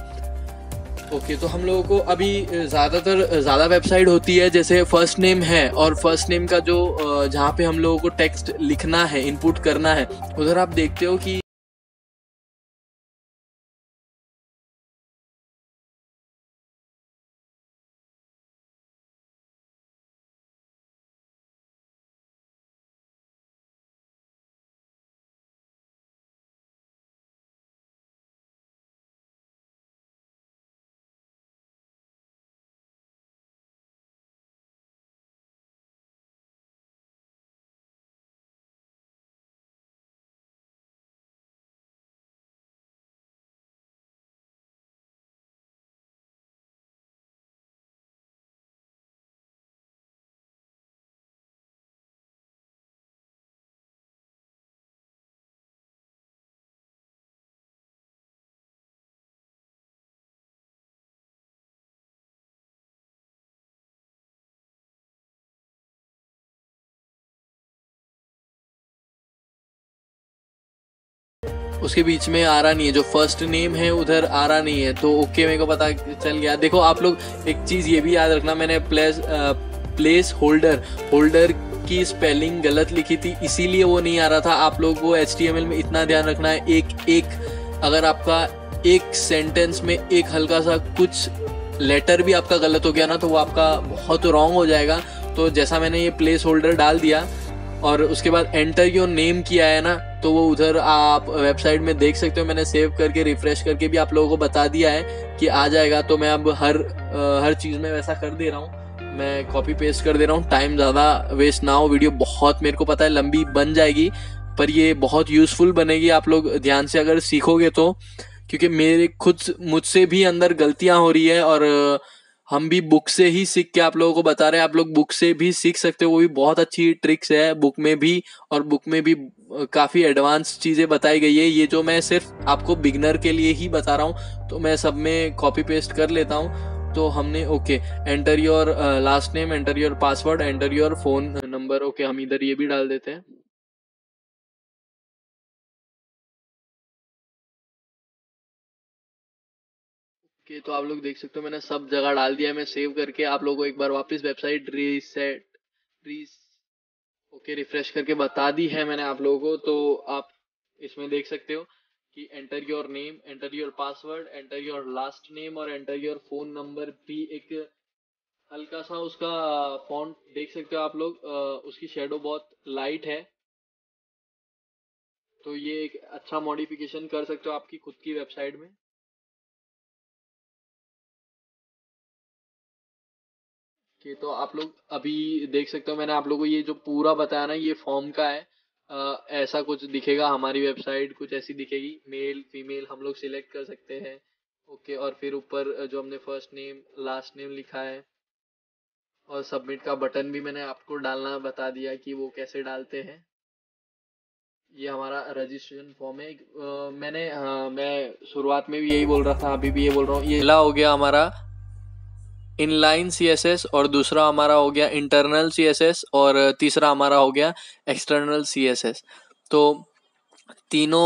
[SPEAKER 2] ओके, तो हम लोगों को अभी ज़्यादा वेबसाइट होती है जैसे फर्स्ट नेम है, और फर्स्ट नेम का जो जहाँ पे हम लोगों को टेक्स्ट लिखना है, इनपुट करना है, उधर आप देखते हो कि उसके बीच में आ रहा नहीं है, जो फर्स्ट नेम है उधर आ रहा नहीं है, तो ओके मेरे को पता चल गया। देखो आप लोग एक चीज़ ये भी याद रखना, मैंने प्लेस होल्डर की स्पेलिंग गलत लिखी थी, इसीलिए वो नहीं आ रहा था। आप लोग को HTML में इतना ध्यान रखना है, एक अगर आपका एक सेंटेंस में एक हल्का सा कुछ लेटर भी आपका गलत हो गया ना, तो वो आपका बहुत रॉन्ग हो जाएगा। तो जैसा मैंने ये प्लेस होल्डर डाल दिया और उसके बाद एंटर योर नेम किया है ना, तो वो उधर आप वेबसाइट में देख सकते हो, मैंने सेव करके रिफ्रेश करके भी आप लोगों को बता दिया है कि आ जाएगा। तो मैं अब हर चीज़ में वैसा कर दे रहा हूँ, मैं कॉपी पेस्ट कर दे रहा हूँ, टाइम ज़्यादा वेस्ट ना हो। वीडियो बहुत मेरे को पता है लंबी बन जाएगी, पर ये बहुत यूज़फुल बनेगी आप लोग ध्यान से अगर सीखोगे तो, क्योंकि मेरे मुझसे भी अंदर गलतियाँ हो रही है, और हम भी बुक से ही सीख के आप लोगों को बता रहे हैं। आप लोग बुक से भी सीख सकते हो, वो भी बहुत अच्छी ट्रिक्स है बुक में भी, और बुक में भी काफ़ी एडवांस चीज़ें बताई गई है। ये जो मैं सिर्फ आपको बिगनर के लिए ही बता रहा हूँ, तो मैं सब में कॉपी पेस्ट कर लेता हूँ। तो हमने okay, enter your last name, enter your password, enter your phone number. Okay, हम इधर ये भी डाल देते हैं। ओके, तो आप लोग देख सकते हो मैंने सब जगह डाल दिया है, मैं सेव करके आप लोगों को एक बार वापस वेबसाइट ओके रिफ्रेश करके बता दी है मैंने आप लोगों को। तो आप इसमें देख सकते हो कि enter your name, enter your password, enter your last name और एंटर योर फोन नंबर भी एक हल्का सा उसका फॉन्ट देख सकते हो आप लोग, उसकी शेडो बहुत लाइट है, तो ये एक अच्छा मॉडिफिकेशन कर सकते हो आपकी खुद की वेबसाइट में। कि तो आप लोग अभी देख सकते हो मैंने आप लोगों को ये जो पूरा बताया ना, ये फॉर्म का है। ऐसा कुछ दिखेगा हमारी वेबसाइट, कुछ ऐसी दिखेगी, मेल फीमेल हम लोग सिलेक्ट कर सकते हैं। ओके, और फिर ऊपर जो हमने फर्स्ट नेम लास्ट नेम लिखा है, और सबमिट का बटन भी मैंने आपको डालना बता दिया कि वो कैसे डालते हैं। ये हमारा रजिस्ट्रेशन फॉर्म है। मैं शुरुआत में भी यही बोल रहा था, अभी भी ये बोल रहा हूँ। ये पहला हो गया हमारा इनलाइन CSS, और दूसरा हमारा हो गया इंटरनल CSS, और तीसरा हमारा हो गया एक्सटर्नल CSS। तो तीनों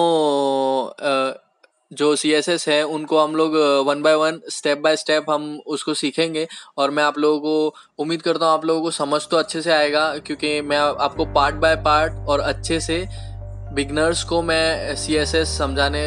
[SPEAKER 2] जो CSS है उनको हम लोग 1 by 1 स्टेप बाय स्टेप हम उसको सीखेंगे, और मैं आप लोगों को उम्मीद करता हूँ आप लोगों को समझ तो अच्छे से आएगा, क्योंकि मैं आपको पार्ट बाय पार्ट और अच्छे से बिगनर्स को मैं CSS समझाने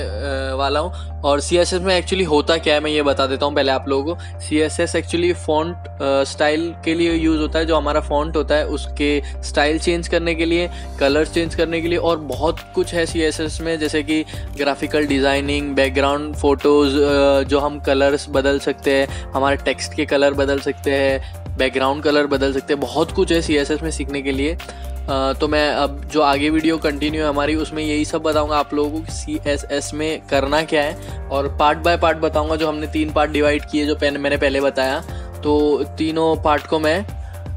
[SPEAKER 2] वाला हूँ। और CSS में एक्चुअली होता क्या है मैं ये बता देता हूँ पहले आप लोगों को। CSS एक्चुअली फॉन्ट स्टाइल के लिए यूज़ होता है, जो हमारा फॉन्ट होता है उसके स्टाइल चेंज करने के लिए, कलर्स चेंज करने के लिए, और बहुत कुछ है CSS में, जैसे कि ग्राफिकल डिज़ाइनिंग, बैकग्राउंड फोटोज़, जो हम कलर्स बदल सकते हैं, हमारे टेक्स्ट के कलर बदल सकते हैं, बैकग्राउंड कलर बदल सकते हैं, बहुत कुछ है CSS में सीखने के लिए। तो मैं अब जो आगे वीडियो कंटिन्यू है हमारी, उसमें यही सब बताऊंगा आप लोगों को कि CSS में करना क्या है, और पार्ट बाय पार्ट बताऊंगा। जो हमने 3 पार्ट डिवाइड किए, जो मैंने पहले बताया, तो तीनों पार्ट को मैं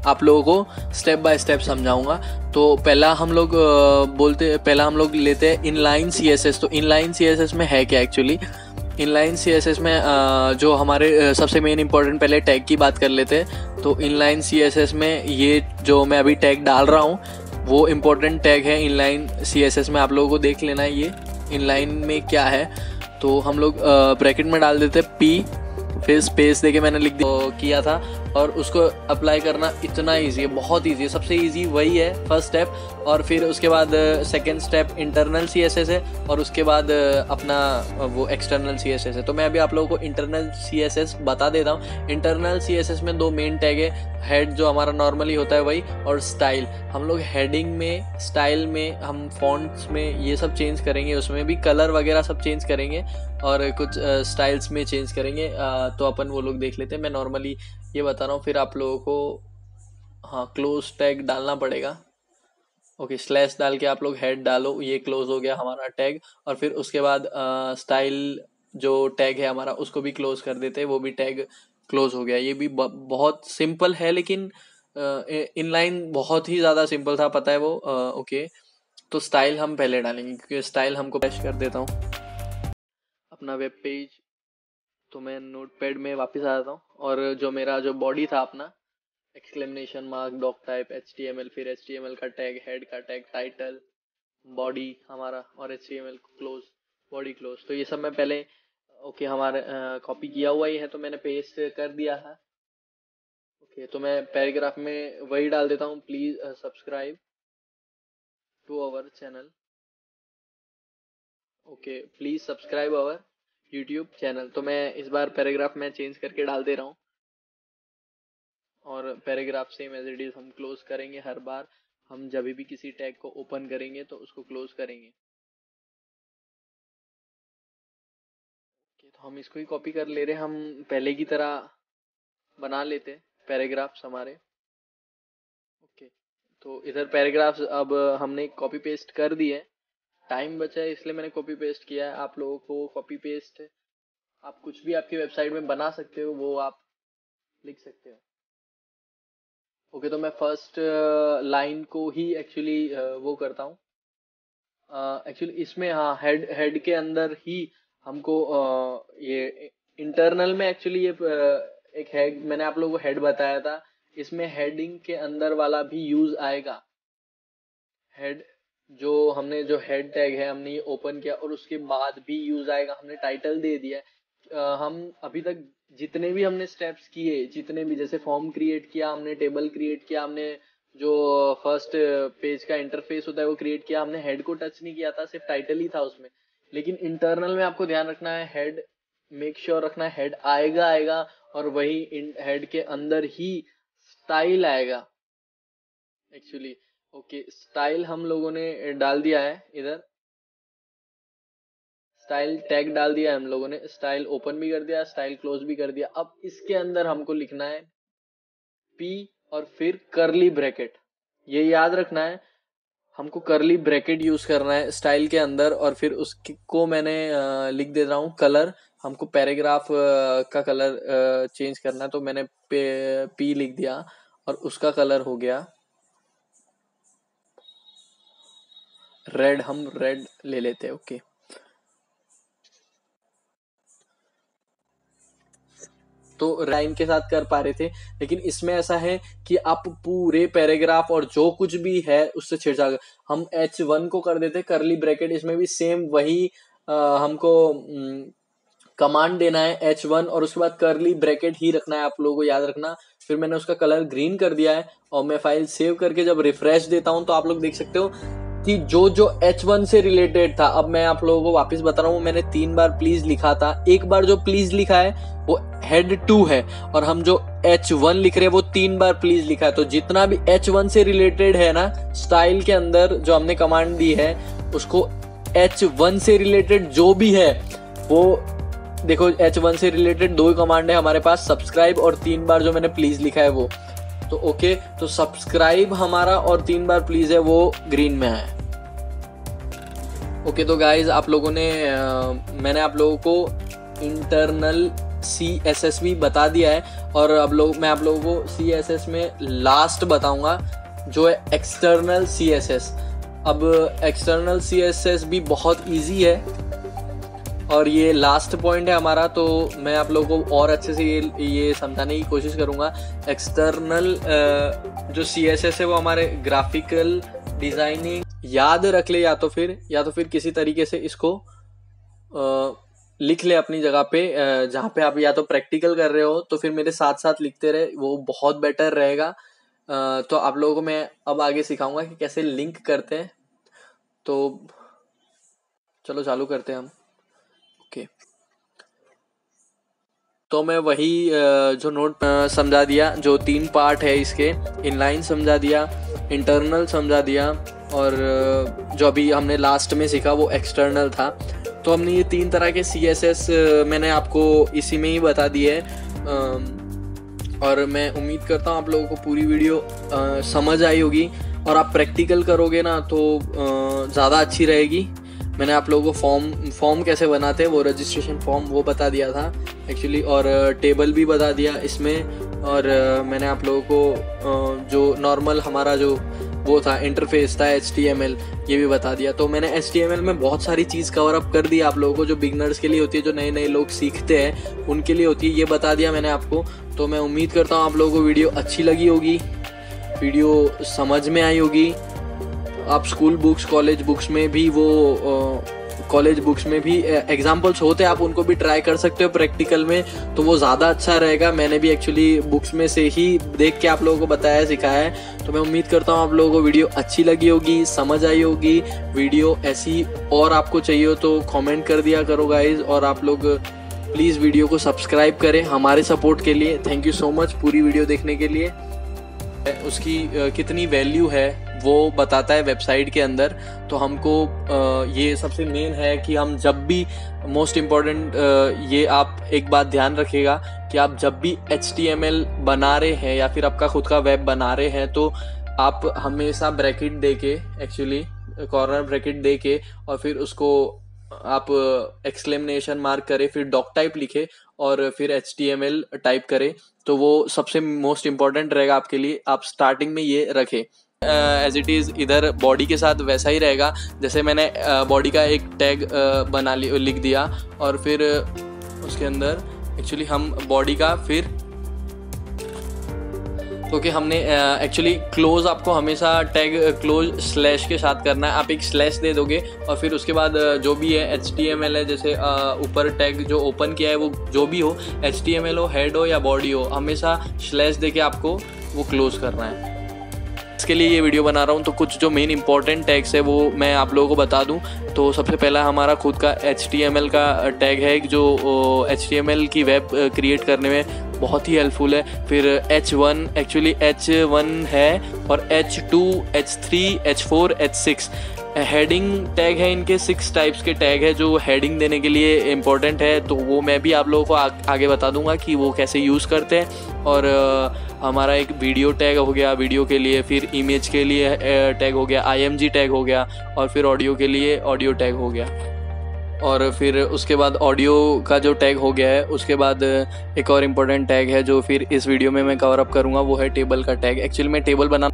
[SPEAKER 2] आप लोगों को स्टेप बाय स्टेप समझाऊंगा। तो पहला हम लोग लेते हैं इनलाइन CSS। तो इनलाइन CSS में है क्या एक्चुअली? इनलाइन CSS में जो हमारे सबसे मेन इंपॉर्टेंट, पहले टैग की बात कर लेते हैं। तो इनलाइन CSS में ये जो मैं अभी टैग डाल रहा हूँ वो इम्पोर्टेंट टैग है इनलाइन CSS में, आप लोगों को देख लेना है ये इनलाइन में क्या है। तो हम लोग ब्रैकेट में डाल देते हैं P, फिर स्पेस देके मैंने लिख किया था, और उसको अप्लाई करना इतना ईजी है, बहुत ईजी है, सबसे ईजी वही है फर्स्ट स्टेप। और फिर उसके बाद सेकंड स्टेप इंटरनल CSS है, और उसके बाद अपना वो एक्सटर्नल CSS है। तो मैं अभी आप लोगों को इंटरनल CSS बता देता हूँ। इंटरनल CSS में 2 मेन टैग है, हेड जो हमारा नॉर्मली होता है वही, और स्टाइल। हम लोग हेडिंग में, स्टाइल में, हम फॉन्ट्स में ये सब चेंज करेंगे, उसमें भी कलर वगैरह सब चेंज करेंगे, और कुछ स्टाइल्स में चेंज करेंगे। तो अपन वो लोग देख लेते हैं, मैं नॉर्मली ये बता रहा हूँ। फिर आप लोगों को क्लोज टैग डालना पड़ेगा। ओके, स्लैश डाल के आप लोग हेड डालो, ये क्लोज हो गया हमारा टैग। और फिर उसके बाद स्टाइल जो टैग है हमारा उसको भी क्लोज कर देते हैं, वो भी टैग क्लोज हो गया। ये भी बहुत सिंपल है, लेकिन इनलाइन बहुत ही ज़्यादा सिंपल था, पता है वो। ओके, तो स्टाइल हम पहले डालेंगे, क्योंकि स्टाइल हमको पेश कर देता हूँ अपना वेब पेज। तो मैं नोटपैड में वापस आ जाता हूँ, और जो मेरा जो बॉडी था अपना, exclamation mark, doctype, HTML, फिर HTML का टैग, हेड का टैग, टाइटल, बॉडी हमारा, और HTML क्लोज, बॉडी क्लोज। तो ये सब मैं पहले हमारे कॉपी किया हुआ ही है, तो मैंने पेस्ट कर दिया है। ओके, तो मैं पैराग्राफ में वही डाल देता हूँ, please subscribe to our channel. Okay, please subscribe our YouTube channel. तो मैं इस बार पैराग्राफ में चेंज करके डाल दे रहा हूँ, और paragraph same as it is हम क्लोज करेंगे। हर बार हम जब भी किसी टैग को ओपन करेंगे तो उसको क्लोज करेंगे। तो हम इसको ही कॉपी कर ले रहे हैं, हम पहले की तरह बना लेते हैं पैराग्राफ्स हमारे। ओके, तो इधर पैराग्राफ्स अब हमने कॉपी पेस्ट कर दिए, टाइम बचा है इसलिए मैंने कॉपी पेस्ट किया है। आप लोगों को कॉपी पेस्ट आप कुछ भी आपकी वेबसाइट में बना सकते हो, वो आप लिख सकते हो। ओके, तो मैं फर्स्ट लाइन को ही एक्चुअली वो करता हूँ। एक्चुअली इसमें हेड के अंदर ही हमको ये इंटरनल में एक्चुअली ये एक हेड, मैंने आप लोगों को हेड बताया था, इसमें हेडिंग के अंदर वाला भी यूज आएगा। हेड जो हमने जो हेड टैग है हमने ये ओपन किया, और उसके बाद भी यूज आएगा। हमने टाइटल दे दिया। हम अभी तक जितने भी हमने स्टेप्स किए, जितने भी, जैसे फॉर्म क्रिएट किया हमने, टेबल क्रिएट किया हमने, जो फर्स्ट पेज का इंटरफेस होता है वो क्रिएट किया हमने, हेड को टच नहीं किया था, सिर्फ टाइटल ही था उसमें। लेकिन इंटरनल में आपको ध्यान रखना है, हेड मेक श्योर रखना है, हेड आएगा, और वही हेड के अंदर ही स्टाइल आएगा एक्चुअली। ओके, स्टाइल हम लोगों ने डाल दिया है, इधर स्टाइल टैग डाल दिया है हम लोगों ने, स्टाइल ओपन भी कर दिया, स्टाइल क्लोज भी कर दिया। अब इसके अंदर हमको लिखना है P और फिर करली ब्रैकेट, ये याद रखना है, हमको करली ब्रैकेट यूज करना है स्टाइल के अंदर। और फिर उसको मैंने लिख दे रहा हूँ कलर, हमको पैराग्राफ का कलर चेंज करना है, तो मैंने P लिख दिया और उसका कलर हो गया रेड, हम रेड ले लेते हैं। ओके, तो लाइन के साथ कर पा रहे थे, लेकिन इसमें ऐसा है कि आप पूरे पैराग्राफ और जो कुछ भी है उससे छेड़छाड़, हम H1 को कर देते करली ब्रैकेट, इसमें भी सेम वही हमको कमांड देना है H1, और उसके बाद करली ब्रैकेट ही रखना है, आप लोगों को याद रखना। फिर मैंने उसका कलर ग्रीन कर दिया है, और मैं फाइल सेव करके जब रिफ्रेश देता हूं तो आप लोग देख सकते हो कि जो H1 से रिलेटेड था, अब मैं आप लोगों को वापस बता रहा हूँ, मैंने 3 बार प्लीज लिखा था, एक बार जो प्लीज लिखा है वो हेड 2 है, और हम जो H1 लिख रहे हैं वो 3 बार प्लीज लिखा है। तो जितना भी H1 से रिलेटेड है ना, स्टाइल के अंदर जो हमने कमांड दी है, उसको H1 से रिलेटेड जो भी है वो देखो, H1 से रिलेटेड 2 कमांड है हमारे पास, सब्सक्राइब और 3 बार जो मैंने प्लीज लिखा है वो। तो ओके, तो सब्सक्राइब हमारा और 3 बार प्लीज है वो ग्रीन में है। ओके, तो गाइज आप लोगों ने मैंने आप लोगों को इंटरनल CSS भी बता दिया है, और अब मैं आप लोगों को CSS में लास्ट बताऊंगा जो है एक्सटर्नल CSS। अब एक्सटर्नल CSS भी बहुत इजी है और ये लास्ट पॉइंट है हमारा, तो मैं आप लोगों को और अच्छे से ये समझाने की कोशिश करूँगा। एक्सटर्नल जो CSS है वो हमारे ग्राफिकल डिज़ाइनिंग, याद रख ले या तो फिर किसी तरीके से इसको लिख ले अपनी जगह पे, जहाँ पे आप या तो प्रैक्टिकल कर रहे हो तो फिर मेरे साथ साथ लिखते रहे, वो बहुत बेटर रहेगा। तो आप लोगों को मैं अब आगे सिखाऊंगा कि कैसे लिंक करते हैं। तो चलो चालू करते हैं हम। ओके, तो मैं वही जो नोट समझा दिया, जो 3 पार्ट है इसके, इनलाइन समझा दिया, इंटरनल समझा दिया, और जो अभी हमने लास्ट में सीखा वो एक्सटर्नल था। तो हमने ये 3 तरह के CSS मैंने आपको इसी में ही बता दिए है, और मैं उम्मीद करता हूँ आप लोगों को पूरी वीडियो समझ आई होगी, और आप प्रैक्टिकल करोगे ना तो ज़्यादा अच्छी रहेगी। मैंने आप लोगों को फॉर्म कैसे बनाते हैं, वो रजिस्ट्रेशन फॉर्म वो बता दिया था एक्चुअली, और टेबल भी बता दिया इसमें, और मैंने आप लोगों को जो नॉर्मल हमारा जो वो था इंटरफेस था HTML, ये भी बता दिया। तो मैंने HTML में बहुत सारी चीज़ कवर अप कर दी आप लोगों को, जो बिगनर्स के लिए होती है, जो नए नए लोग सीखते हैं उनके लिए होती है, ये बता दिया मैंने आपको। तो मैं उम्मीद करता हूँ आप लोगों को वीडियो अच्छी लगी होगी, वीडियो समझ में आई होगी। आप स्कूल बुक्स, कॉलेज बुक्स में भी एग्जाम्पल्स होते हैं, आप उनको भी ट्राई कर सकते हो प्रैक्टिकल में, तो वो ज़्यादा अच्छा रहेगा। मैंने भी एक्चुअली बुक्स में से ही देख के आप लोगों को बताया, सिखाया है। तो मैं उम्मीद करता हूँ आप लोगों को वीडियो अच्छी लगी होगी, समझ आई होगी। वीडियो ऐसी और आपको चाहिए हो तो कमेंट कर दिया करो गाइज, और आप लोग प्लीज़ वीडियो को सब्सक्राइब करें हमारे सपोर्ट के लिए। थैंक यू सो मच पूरी वीडियो देखने के लिए। उसकी कितनी वैल्यू है वो बताता है वेबसाइट के अंदर। तो हमको ये सबसे मेन है कि हम जब भी, मोस्ट इम्पॉर्टेंट ये आप एक बात ध्यान रखिएगा कि आप जब भी HTML बना रहे हैं या फिर आपका खुद का वेब बना रहे हैं, तो आप हमेशा ब्रैकेट दे के, एक्चुअली कॉर्नर ब्रैकेट दे के, और फिर उसको आप एक्सक्लेमेशन मार्क करें, फिर डॉक टाइप लिखे और फिर HTML टाइप करें, तो वो सबसे मोस्ट इम्पॉर्टेंट रहेगा आपके लिए। आप स्टार्टिंग में ये रखें। एज इट इज़ इधर बॉडी के साथ वैसा ही रहेगा, जैसे मैंने बॉडी का एक टैग लिख दिया, और फिर उसके अंदर एक्चुअली हम बॉडी का फिर क्योंकि हमने एक्चुअली क्लोज आपको हमेशा टैग क्लोज स्लैश के साथ करना है। आप एक स्लैश दे दोगे और फिर उसके बाद जो भी है HTML है, जैसे ऊपर टैग जो ओपन किया है वो जो भी हो, HTML हो, हेड हो या बॉडी हो, हमेशा स्लैश दे के आपको वो क्लोज करना है। इसके लिए ये वीडियो बना रहा हूँ, तो कुछ जो मेन इंपॉर्टेंट टैग्स है वो मैं आप लोगों को बता दूँ। तो सबसे पहला हमारा खुद का HTML का टैग है, जो HTML की वेब क्रिएट करने में बहुत ही हेल्पफुल है। फिर H1 एक्चुअली H1 है, और H2, H3, H4, H6 heading tag है। इनके 6 टाइप्स के टैग है जो हेडिंग देने के लिए इम्पोर्टेंट है, तो वो मैं भी आप लोगों को आगे बता दूंगा कि वो कैसे यूज़ करते हैं। और हमारा एक वीडियो टैग हो गया वीडियो के लिए, फिर इमेज के लिए टैग हो गया IMG टैग हो गया, और फिर ऑडियो के लिए ऑडियो टैग हो गया, और फिर उसके बाद ऑडियो का जो टैग हो गया है, उसके बाद एक और इम्पोर्टेंट टैग है जो फिर इस वीडियो में मैं कवर अप करूँगा, वो है टेबल का टैग। एक्चुअली मैं टेबल बना